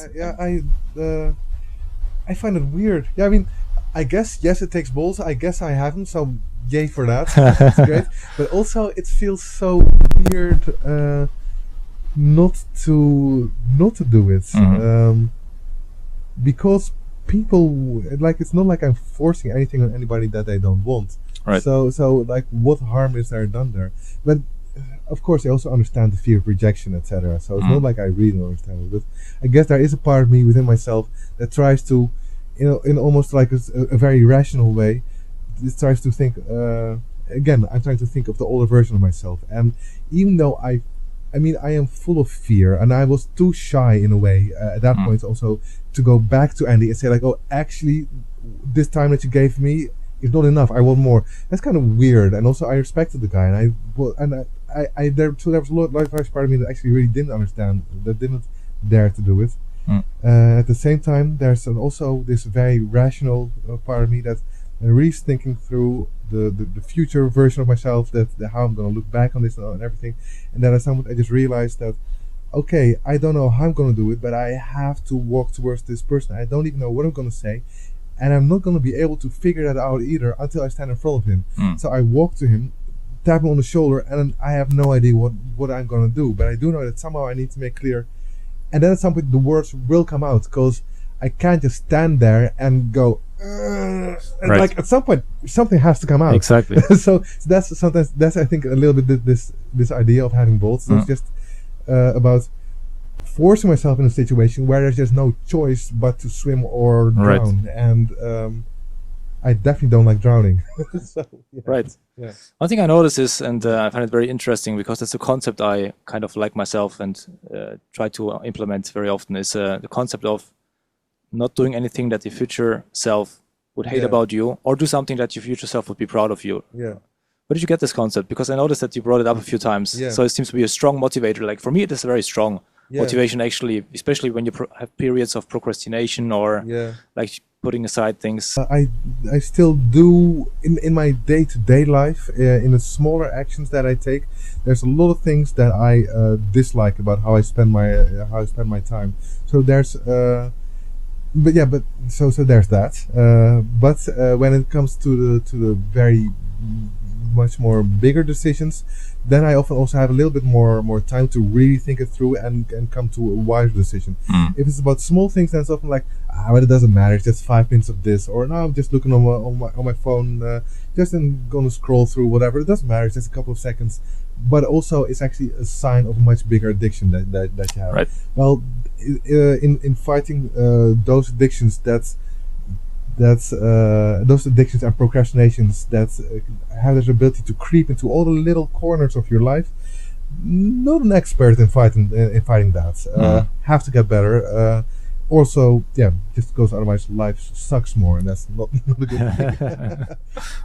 Speaker 1: I find it weird. Yeah, I mean, I guess yes, it takes balls. I guess I haven't, so yay for that. It's great. But also, it feels so weird not to do it. Because people, like, it's not like I'm forcing anything on anybody that they don't want.
Speaker 2: Right.
Speaker 1: So like, what harm is there done there? But of course, I also understand the fear of rejection, etc. So it's not like I really don't understand it. But I guess there is a part of me within myself that tries to, in almost like a very rational way, it tries to think. Again, I'm trying to think of the older version of myself, and even though I I mean, I am full of fear, and I was too shy in a way at that point also to go back to Andy and say like, oh, actually, this time that you gave me is not enough. I want more. That's kind of weird, and also I respected the guy, and there was a large part of me that actually really didn't understand, that didn't dare to do it. At the same time, there's also this very rational part of me that really is thinking through the future version of myself, that how I'm going to look back on this and everything. And then I just realized that, okay, I don't know how I'm going to do it, but I have to walk towards this person. I don't even know what I'm going to say, and I'm not going to be able to figure that out either until I stand in front of him. So I walk to him, tap him on the shoulder, and I have no idea what I'm going to do, but I do know that somehow I need to make clear. And then at some point the words will come out, because I can't just stand there and go, and like at some point something has to come out.
Speaker 2: Exactly.
Speaker 1: So that's I think a little bit this idea of having both. So it's just about forcing myself in a situation where there's just no choice but to swim or drown. And I definitely don't like drowning. So, yeah.
Speaker 2: Right. Yeah. One thing I notice is, and I find it very interesting because it's a concept I kind of like myself and try to implement very often, is the concept of not doing anything that the future self would hate about you, or do something that your future self would be proud of you.
Speaker 1: Yeah.
Speaker 2: Where did you get this concept? Because I noticed that you brought it up a few times. Yeah. So it seems to be a strong motivator. Like for me, it is a very strong motivation actually, especially when you have periods of procrastination or like putting aside things.
Speaker 1: I still do in my day-to-day life, in the smaller actions that I take. There's a lot of things that I dislike about how I spend my time. So there's so there's that. But when it comes to the very much more bigger decisions, then I often also have a little bit more time to really think it through and come to a wiser decision. If it's about small things, then it's often like, but it doesn't matter, it's just 5 minutes of this, or no, I'm just looking on my phone, just gonna scroll through whatever. It doesn't matter, it's just a couple of seconds. But also it's actually a sign of a much bigger addiction that you have. Right. Well, in fighting those addictions, those addictions and procrastinations that have this ability to creep into all the little corners of your life. Not an expert in fighting that. Have to get better. Also, just because otherwise life sucks more, and that's not a good thing.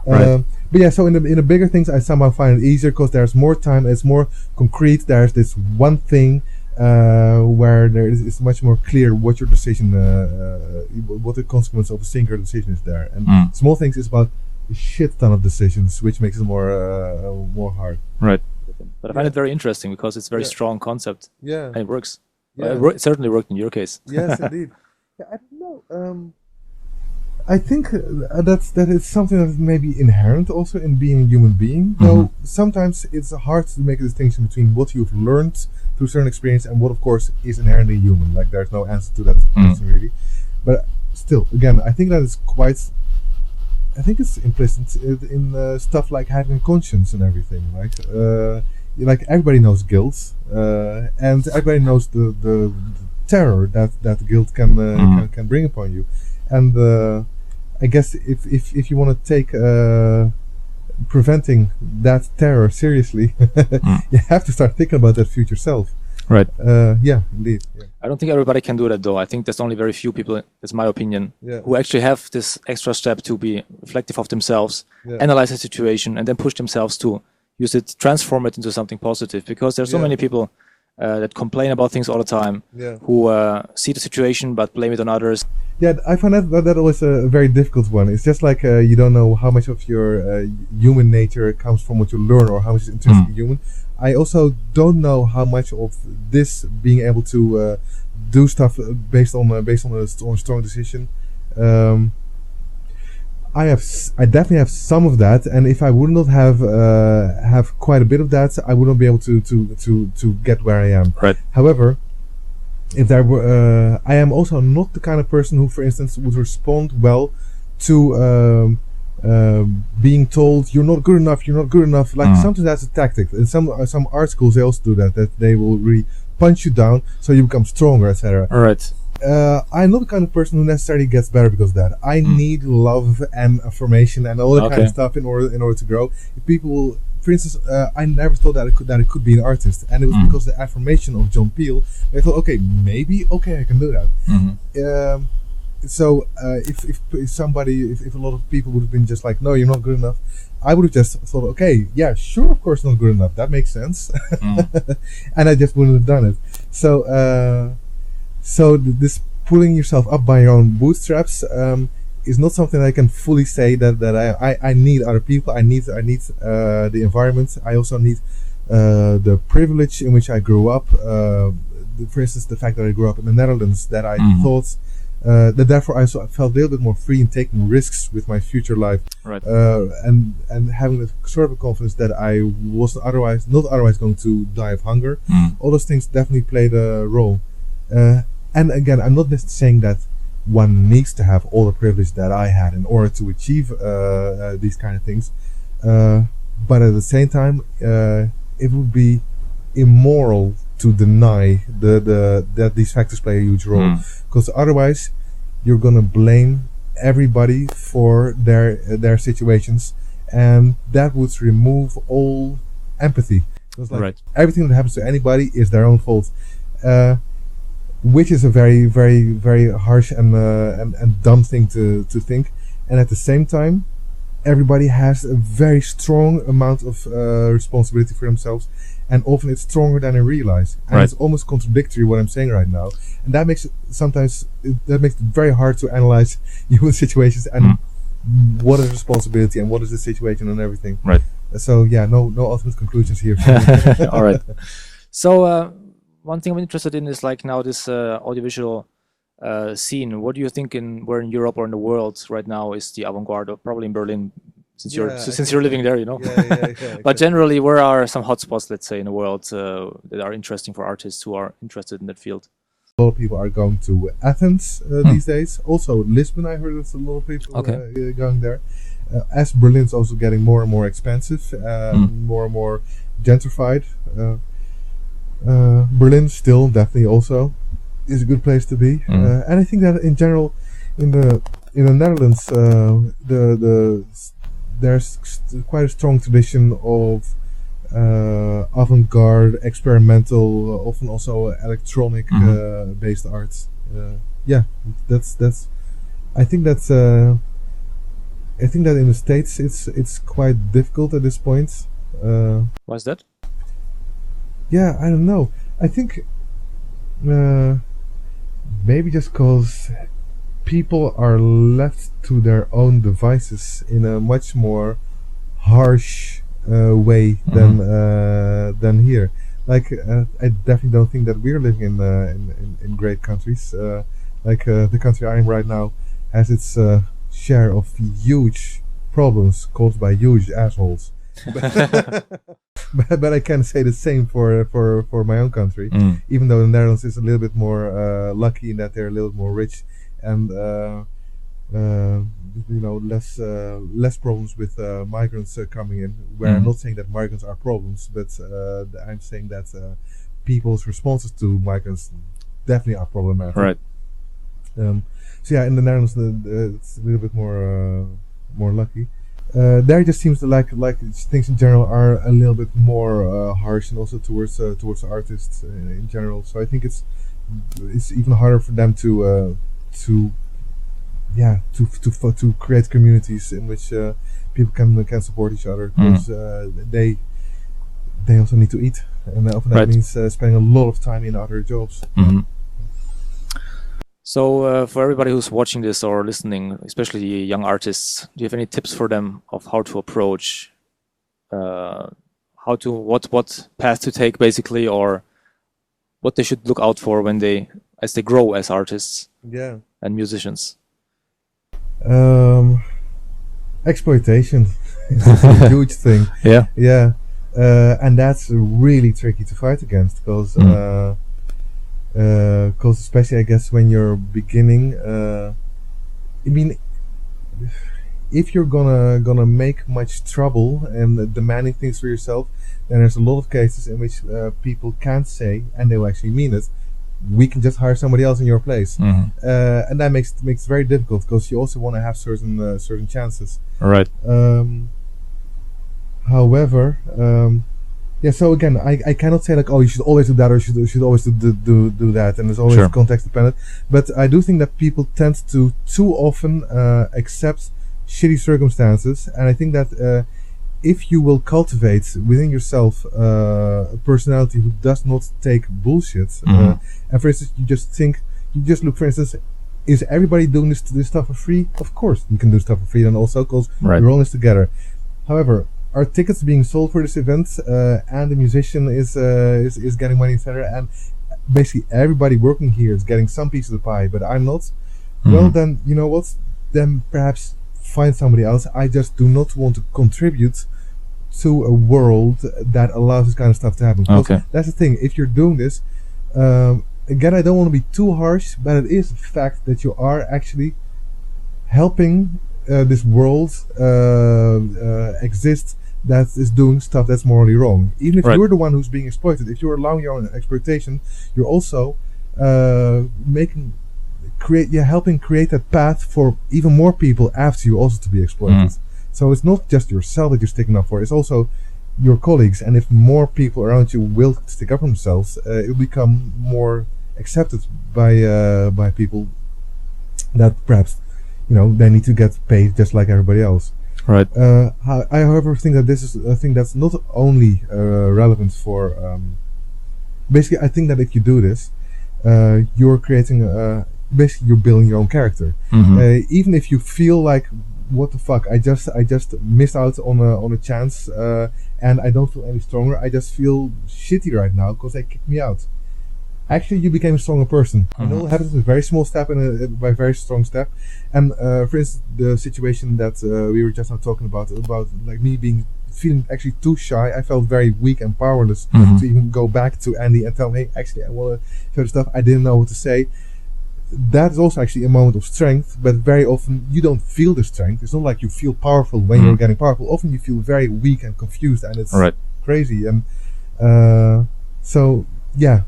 Speaker 1: But yeah, so in the bigger things, I somehow find it easier because there's more time. It's more concrete. There's this one thing where it's much more clear what your decision, what the consequence of a single decision is there. And small things is about a shit ton of decisions, which makes it more hard.
Speaker 2: Right. But I find it very interesting because it's a very strong concept.
Speaker 1: Yeah.
Speaker 2: And it works. Yeah. It certainly worked in your case.
Speaker 1: Yes, indeed. Yeah, I don't know. I think that is something that may be inherent also in being a human being. Though sometimes it's hard to make a distinction between what you've learned through certain experience and what, of course, is inherently human. Like there's no answer to that question really. But still, again, I think that is quite. I think it's implicit in stuff like having a conscience and everything. Like everybody knows guilt, and everybody knows the terror that guilt can bring upon you. And I guess if you want to take preventing that terror seriously, you have to start thinking about that future self.
Speaker 2: Right.
Speaker 1: Yeah, indeed. Yeah.
Speaker 2: I don't think everybody can do that, though. I think there's only very few people, that's my opinion, who actually have this extra step to be reflective of themselves, analyze the situation, and then push themselves to use it, transform it into something positive. Because there's so many people that complain about things all the time, who see the situation but blame it on others.
Speaker 1: Yeah, I find that always a very difficult one. It's just like you don't know how much of your human nature comes from what you learn or how much is intrinsically human. I also don't know how much of this being able to do stuff based on a strong decision. I definitely have some of that, and if I would not have quite a bit of that, I would not be able to get where I am.
Speaker 2: Right.
Speaker 1: However, if there were, I am also not the kind of person who, for instance, would respond well to being told you're not good enough. Like sometimes that's a tactic. In some art schools they also do that they will really punch you down so you become stronger, etc.
Speaker 2: All right.
Speaker 1: I'm not the kind of person who necessarily gets better because of that. I need love and affirmation and all that kind of stuff in order to grow. If people will for instance, I never thought that it could be an artist, and it was because of the affirmation of John Peel. I thought, okay, maybe I can do that. So if a lot of people would have been just like, no, you're not good enough, I would have just thought, okay, yeah, sure, of course not good enough. That makes sense, and I just wouldn't have done it. So this pulling yourself up by your own bootstraps is not something I can fully say that I need other people. I need the environment. I also need the privilege in which I grew up. For instance, the fact that I grew up in the Netherlands, that I thought that therefore I felt a little bit more free in taking risks with my future life,
Speaker 2: right?
Speaker 1: And having the sort of a confidence that I was not otherwise going to die of hunger. All those things definitely played a role. And again, I'm not just saying that one needs to have all the privilege that I had in order to achieve these kind of things, but at the same time, it would be immoral to deny that these factors play a huge role, because otherwise you're gonna blame everybody for their situations, and that would remove all empathy. It's like everything that happens to anybody is their own fault, which is a very, very, very harsh and dumb thing to think. And at the same time, everybody has a very strong amount of responsibility for themselves, and often it's stronger than I realize. And it's almost contradictory what I'm saying right now, and that makes it very hard to analyze human situations and what is responsibility and what is the situation and everything.
Speaker 2: Right.
Speaker 1: So yeah, no ultimate conclusions here.
Speaker 2: All right. So one thing I'm interested in is like now this audiovisual scene. What do you think where in Europe or in the world right now is the avant-garde? Or probably in Berlin, since you're living there, you know. But generally, where are some hotspots, let's say, in the world that are interesting for artists who are interested in that field?
Speaker 1: A lot of people are going to Athens these days. Also Lisbon, I heard there's a lot of people going there. As Berlin's also getting more and more expensive, more and more gentrified. Berlin still definitely also is a good place to be, and I think that in general, in the Netherlands, there's quite a strong tradition of avant-garde, experimental, often also electronic based arts. That's. I think that in the States it's quite difficult at this point.
Speaker 2: Why is that?
Speaker 1: Yeah, I don't know. I think maybe just because people are left to their own devices in a much more harsh way than here. Like I definitely don't think that we're living in great countries. The country I'm right now has its share of huge problems caused by huge assholes. But I can say the same for my own country, even though the Netherlands is a little bit more lucky in that they're a little more rich and less problems with migrants coming in. Where I'm not saying that migrants are problems, but I'm saying that people's responses to migrants definitely are problematic.
Speaker 2: Right.
Speaker 1: So yeah, in the Netherlands it's a little bit more lucky. There it just seems to like things in general are a little bit more harsh, and also towards artists in general. So I think it's even harder for them to create communities in which people can support each other, because they also need to eat, and often that means spending a lot of time in other jobs.
Speaker 2: So for everybody who's watching this or listening, especially young artists, do you have any tips for them of how to approach, what path to take basically, or what they should look out for as they grow as artists and musicians?
Speaker 1: Exploitation is a huge thing. And that's really tricky to fight against, because especially I guess when you're beginning, I mean, if you're gonna make much trouble and demanding things for yourself, then there's a lot of cases in which people can't say, and they will actually mean it, we can just hire somebody else in your place, and that makes it very difficult, because you also want to have certain chances.
Speaker 2: Right.
Speaker 1: However, yeah. So again, I cannot say like, oh, you should always do that, or you should always do that, and it's always
Speaker 2: Sure.
Speaker 1: context dependent. But I do think that people tend to too often accept shitty circumstances, and I think that if you will cultivate within yourself a personality who does not take bullshit, and for instance, you just look, for instance, is everybody doing this stuff for free? Of course, you can do stuff for free, and also because
Speaker 2: Right.
Speaker 1: we're all in this together. However, are tickets being sold for this event, and the musician is getting money, etc., and basically everybody working here is getting some piece of the pie, but I'm not. Well, then you know what? Then perhaps find somebody else. I just do not want to contribute to a world that allows this kind of stuff to happen. 'Cause
Speaker 2: Okay.
Speaker 1: that's the thing. If you're doing this, again, I don't want to be too harsh, but it is a fact that you are actually helping this world exist that is doing stuff that's morally wrong. Even if
Speaker 2: Right.
Speaker 1: you're the one who's being exploited, if you're allowing your own exploitation, you're also helping create that path for even more people after you also to be exploited. So it's not just yourself that you're sticking up for, it's also your colleagues, and if more people around you will stick up for themselves, it will become more accepted by people that perhaps they need to get paid just like everybody else.
Speaker 2: Right.
Speaker 1: I however think that this is a thing that's not only relevant for basically I think that if you do this, you're creating basically you're building your own character. Even if you feel like, what the fuck, I just missed out on a chance, and I don't feel any stronger, I just feel shitty right now because they kicked me out. Actually, you became a stronger person. And it all happens with a very small step and by a very strong step. And for instance, the situation that we were just now talking about like me feeling actually too shy. I felt very weak and powerless to even go back to Andy and tell him, hey, actually, I want to show the stuff. I didn't know what to say. That is also actually a moment of strength, but very often you don't feel the strength. It's not like you feel powerful when you're getting powerful. Often you feel very weak and confused, and it's crazy. And so, yeah.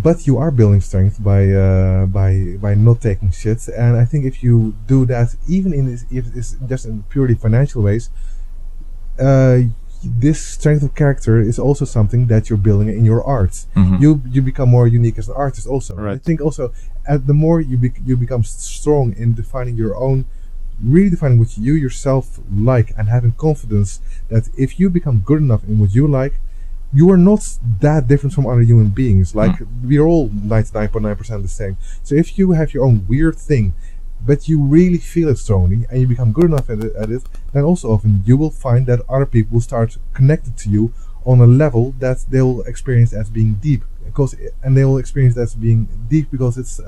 Speaker 1: But you are building strength by not taking shit, and I think if you do that, even if it's just in purely financial ways, this strength of character is also something that you're building in your art. You become more unique as an artist also.
Speaker 2: Right.
Speaker 1: I think also the more you become strong in defining your own, really defining what you yourself like, and having confidence that if you become good enough in what you like, you are not that different from other human beings. Like, we are all 99.9% the same. So if you have your own weird thing, but you really feel it strongly, and you become good enough at it, then also often you will find that other people will start connected to you on a level that they will experience as being deep. And they will experience that as being deep because it's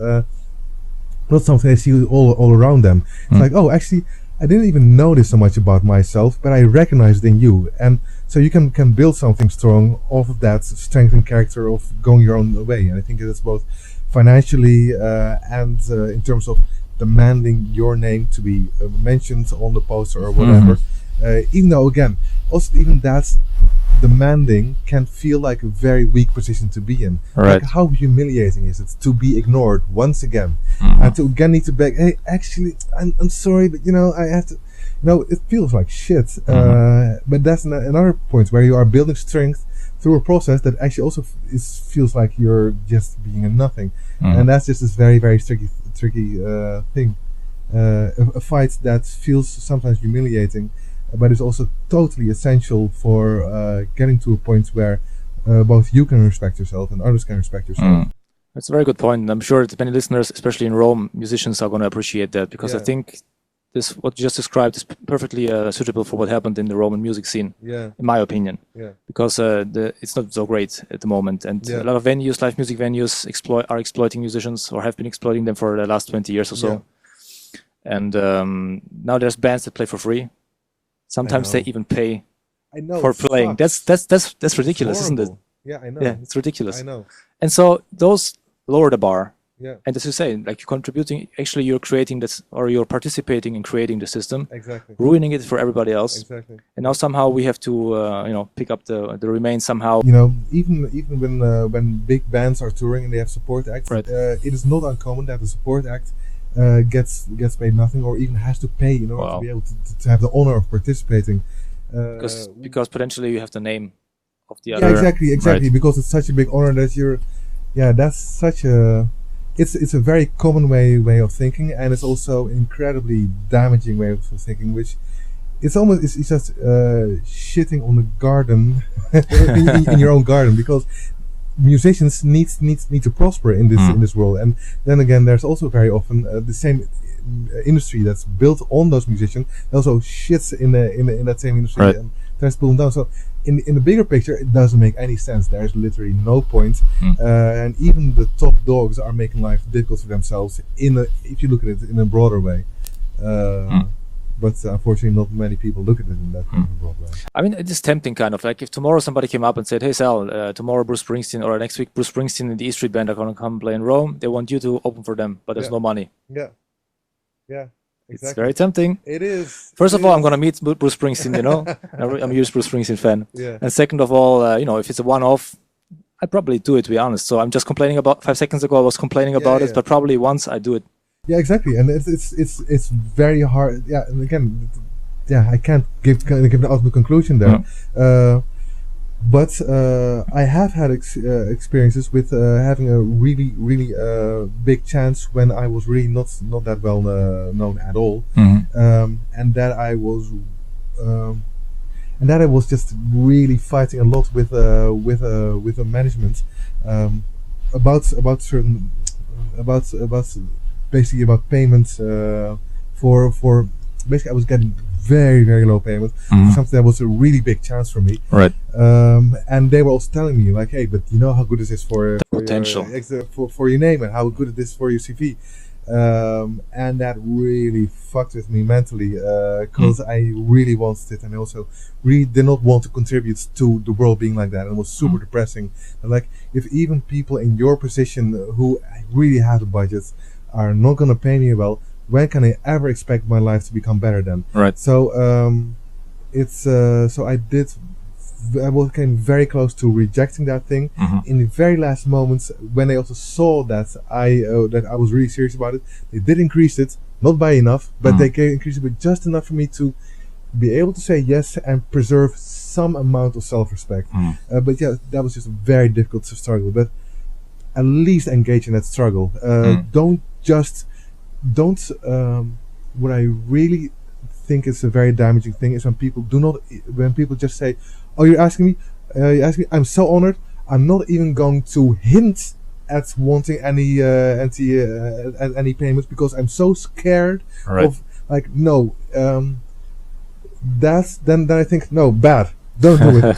Speaker 1: not something they see all around them. It's like, oh, actually, I didn't even notice so much about myself, but I recognize it in you. And so you can build something strong off of that strength and character of going your own way. And I think it's both financially and in terms of demanding your name to be mentioned on the poster or whatever. Even though, again, also even that demanding can feel like a very weak position to be in.
Speaker 2: Right.
Speaker 1: Like, how humiliating is it to be ignored once again, and to again need to beg, hey, actually, I'm sorry, but I have to. It feels like shit. But that's another point where you are building strength through a process that actually also feels like you're just being a nothing, and that's just this very, very tricky thing. A fight that feels sometimes humiliating, but is also totally essential for getting to a point where both you can respect yourself and others can respect yourself.
Speaker 2: That's a very good point, and I'm sure that many listeners, especially in Rome, musicians are going to appreciate that, because I think what you just described is perfectly suitable for what happened in the Roman music scene, in my opinion. Because it's not so great at the moment, and a lot of venues, live music venues, are exploiting musicians, or have been exploiting them for the last 20 years or so. And now there's bands that play for free. Sometimes they even pay for playing. That's ridiculous, isn't it?
Speaker 1: Yeah, I know.
Speaker 2: Yeah, it's ridiculous.
Speaker 1: I know.
Speaker 2: And so those lower the bar. And as you say, like, you're contributing, actually you're creating this, or you're participating in creating the system, ruining it for everybody else. And now somehow we have to pick up the remains somehow.
Speaker 1: Even when big bands are touring and they have support acts, it is not uncommon that the support act gets paid nothing, or even has to pay in order to be able to have the honor of participating.
Speaker 2: Because potentially you have the name of the other.
Speaker 1: Yeah, exactly.
Speaker 2: Right.
Speaker 1: Because it's such a big honor that you're. Yeah, that's such a. It's a very common way of thinking, and it's also incredibly damaging way of thinking, which it's almost it's just shitting on the garden in your own garden, because musicians need to prosper in this world. And then again, there's also very often the same industry that's built on those musicians also shits in that same industry,
Speaker 2: right,
Speaker 1: and tries to pull them down. So in the bigger picture, it doesn't make any sense. There's literally no point, and even the top dogs are making life difficult for themselves if you look at it in a broader way. But unfortunately, not many people look at it in that kind of broad way.
Speaker 2: I mean, it is tempting, kind of like if tomorrow somebody came up and said, "Hey, Sal, tomorrow Bruce Springsteen, or next week Bruce Springsteen and the E Street Band are going to come play in Rome. They want you to open for them, but there's no money."
Speaker 1: Yeah, exactly.
Speaker 2: It's very tempting.
Speaker 1: It is.
Speaker 2: First of all, I'm going to meet Bruce Springsteen. I'm a huge Bruce Springsteen fan.
Speaker 1: Yeah.
Speaker 2: And second of all, if it's a one-off, I'd probably do it, to be honest. So I'm just complaining about 5 seconds ago. I was complaining about it, but probably once I do it.
Speaker 1: Yeah, exactly. And it's very hard. Yeah, and again, I can't give the ultimate conclusion there. But I have had experiences with having a really big chance when I was really not that well known at all, and that I was just really fighting a lot with the management about basically about payments for basically I was getting very low payment for something that was a really big chance for me.
Speaker 2: Right.
Speaker 1: And they were also telling me like, hey, but you know how good this is for
Speaker 2: potential
Speaker 1: for your name, and how good it is for your CV. And that really fucked with me mentally, because I really wanted it, and I also really did not want to contribute to the world being like that, and it was super depressing. And like, if even people in your position who really have the budget are not going to pay me well, when can I ever expect my life to become better then?
Speaker 2: Right.
Speaker 1: So I came very close to rejecting that thing. In the very last moments, when they also saw that I was really serious about it, they did increase it, not by enough, but they increased it by just enough for me to be able to say yes and preserve some amount of self-respect. But yeah, that was just very difficult to struggle. But at least engage in that struggle. What I really think is a very damaging thing is when people just say, "Oh, you're asking me? I'm so honored. I'm not even going to hint at wanting any payments because I'm so scared of like no." Then I think no, bad. Don't do it.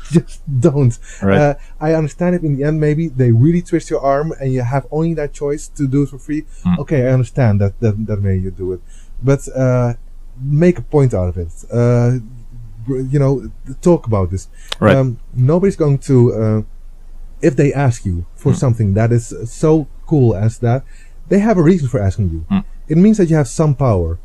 Speaker 1: Just don't.
Speaker 2: Right.
Speaker 1: I understand it in the end. Maybe they really twist your arm and you have only that choice to do it for free. Okay, I understand that maybe you do it, but make a point out of it. Talk about this.
Speaker 2: Right.
Speaker 1: Nobody's going to, if they ask you for something that is so cool as that, they have a reason for asking you. It means that you have some power.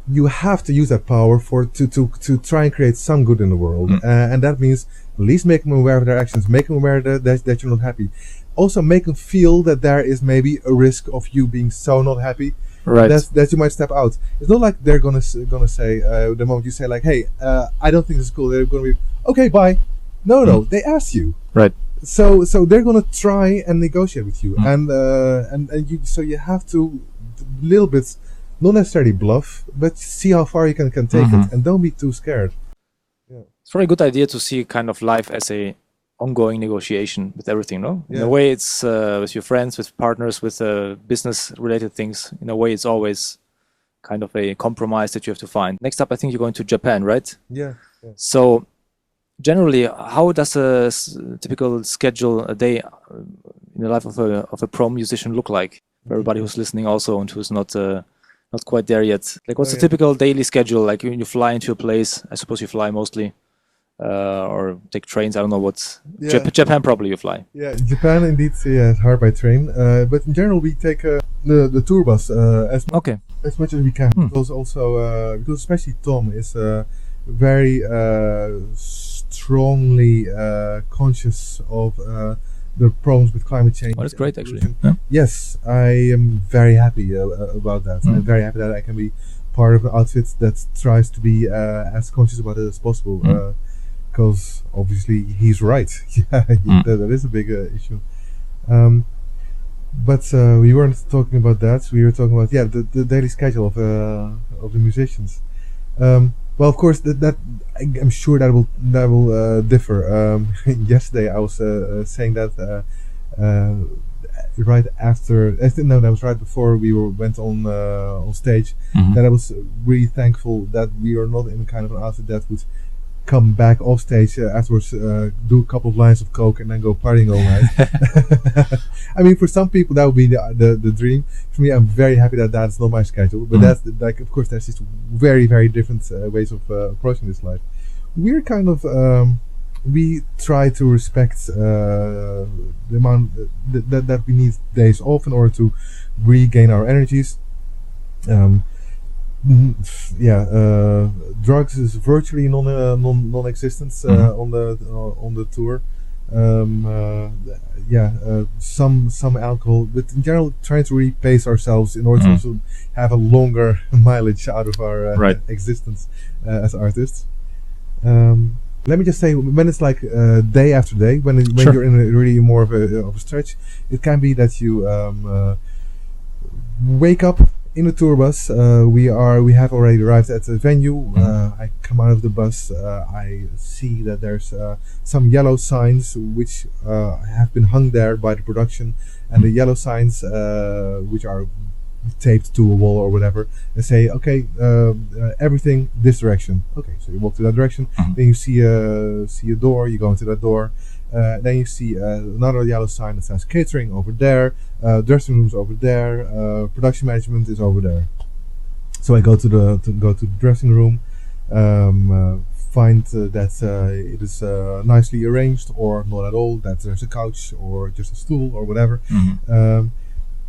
Speaker 1: You have to use that power to try and create some good in the world, and that means at least make them aware of their actions, make them aware that you're not happy. Also, make them feel that there is maybe a risk of you being so not happy,
Speaker 2: right,
Speaker 1: that you might step out. It's not like they're gonna say the moment you say like, "Hey, I don't think this is cool," they're gonna be okay, bye. No, they asked you,
Speaker 2: right?
Speaker 1: So they're gonna try and negotiate with you, and you have to little bit. Not necessarily bluff, but see how far you can take it, and don't be too scared. Yeah.
Speaker 2: It's a very good idea to see kind of life as a ongoing negotiation with everything, no? In a way, it's with your friends, with partners, with business-related things. In a way, it's always kind of a compromise that you have to find. Next up, I think you're going to Japan, right?
Speaker 1: Yeah.
Speaker 2: So, generally, how does a typical schedule, a day in the life of a pro musician look like? For everybody who's listening also and who's not quite there yet. Like, what's the typical daily schedule? Like, when you fly into a place, I suppose you fly mostly, or take trains. I don't know what's Japan. Probably you fly.
Speaker 1: Yeah, Japan indeed. Yeah, it's hard by train. But in general, we take the tour bus as much as we can. Because also because especially Thom is very strongly conscious of the problems with climate change.
Speaker 2: Oh, that's great, actually.
Speaker 1: Yes, I am very happy about that. I'm very happy that I can be part of the outfit that tries to be as conscious about it as possible. Because obviously he's right. Yeah, that is a big issue. But we weren't talking about that. We were talking about the daily schedule of the musicians. Well, of course, that I'm sure that will differ. Yesterday, I was saying that right after. No, that was right before we went on stage. That I was really thankful that we are not in kind of an outfit that would come back off stage afterwards, do a couple of lines of coke, and then go partying all night. I mean, for some people that would be the dream. For me, I'm very happy that that's not my schedule. But that's like, of course, there's just very, very different ways of approaching this life. We're kind of we try to respect the amount that we need days off in order to regain our energies. Drugs is virtually non-existent on the tour. Some alcohol, but in general, trying to repace ourselves in order to also have a longer mileage out of our existence as artists. Let me just say, when it's like day after day, when you're in a really more of a stretch, it can be that you wake up in the tour bus. We have already arrived at the venue. I come out of the bus. I see that there's some yellow signs which have been hung there by the production, and the yellow signs which are taped to a wall or whatever, and say, okay, everything this direction. Okay, so you walk to that direction. Then you see a door. You go into that door. Then you see another yellow sign that says catering over there, dressing rooms over there, production management is over there. So I go to the dressing room, find that it is nicely arranged or not at all, that there's a couch or just a stool or whatever.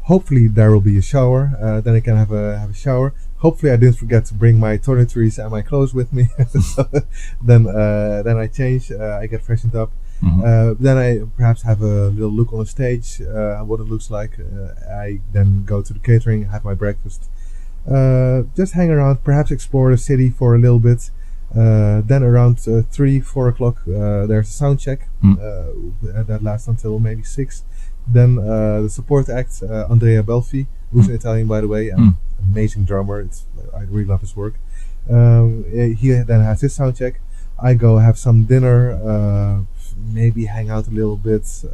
Speaker 1: Hopefully there will be a shower. Then I can have a shower. Hopefully I didn't forget to bring my toiletries and my clothes with me. So then I change. I get freshened up. Then I perhaps have a little look on the stage, what it looks like. I then go to the catering, have my breakfast, just hang around, perhaps explore the city for a little bit. Then around 3-4 o'clock there's a sound check that lasts until maybe 6. Then the support act, Andrea Belfi, who's an Italian, by the way, and amazing drummer. I really love his work. He then has his sound check. I go have some dinner, maybe hang out a little bit.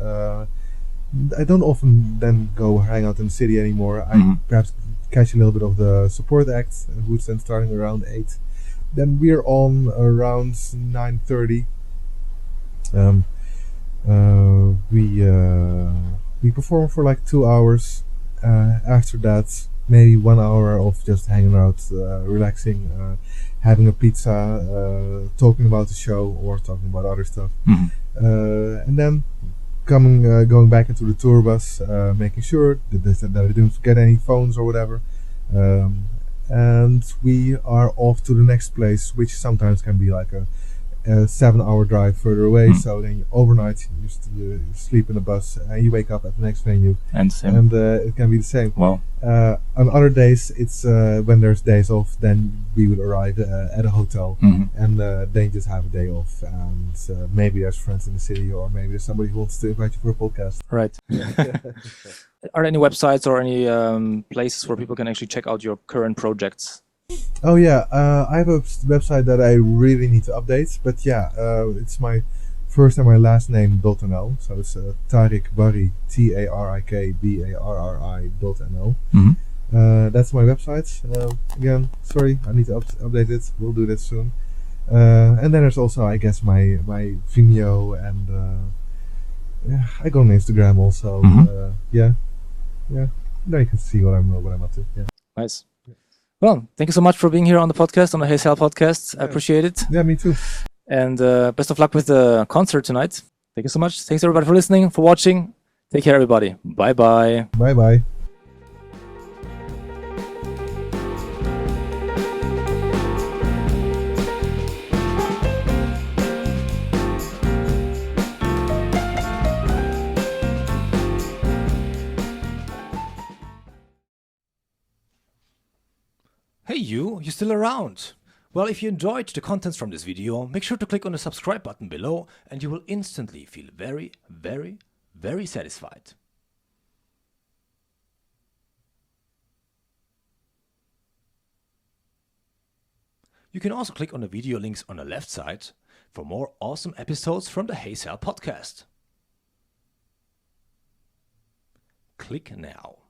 Speaker 1: I don't often then go hang out in the city anymore. I perhaps catch a little bit of the support act, who's then starting around 8. Then we're on around 9:30. We perform for like 2 hours. After that, maybe 1 hour of just hanging out, relaxing, having a pizza, talking about the show or talking about other stuff, and then going back into the tour bus, making sure that I didn't forget any phones or whatever, and we are off to the next place, which sometimes can be like a 7-hour drive further away. So then overnight you sleep in the bus and you wake up at the next venue, and it can be the same.
Speaker 2: Wow.
Speaker 1: On other days, it's when there's days off, then we would arrive at a hotel, and then just have a day off, and maybe there's friends in the city, or maybe there's somebody who wants to invite you for a podcast.
Speaker 2: Right. Are there any websites or any places where people can actually check out your current projects?
Speaker 1: Oh yeah, I have a website that I really need to update, but it's my first and my last name.nl, so it's Tarik Barri, TARIKBARRI.nl. That's my website. Again, sorry, I need to update it. We'll do that soon. And then there's also, I guess, my Vimeo, and I go on Instagram also. There you can see what I'm up to. Yeah.
Speaker 2: Nice. Well, thank you so much for being here on the podcast, on the heysal podcast. I appreciate it.
Speaker 1: Yeah, me too.
Speaker 2: And best of luck with the concert tonight. Thank you so much. Thanks everybody for listening, for watching. Take care, everybody. Bye-bye.
Speaker 1: Bye-bye.
Speaker 3: Hey you still around? Well, if you enjoyed the contents from this video, make sure to click on the subscribe button below and you will instantly feel very, very, very satisfied. You can also click on the video links on the left side for more awesome episodes from the Heysal podcast. Click now.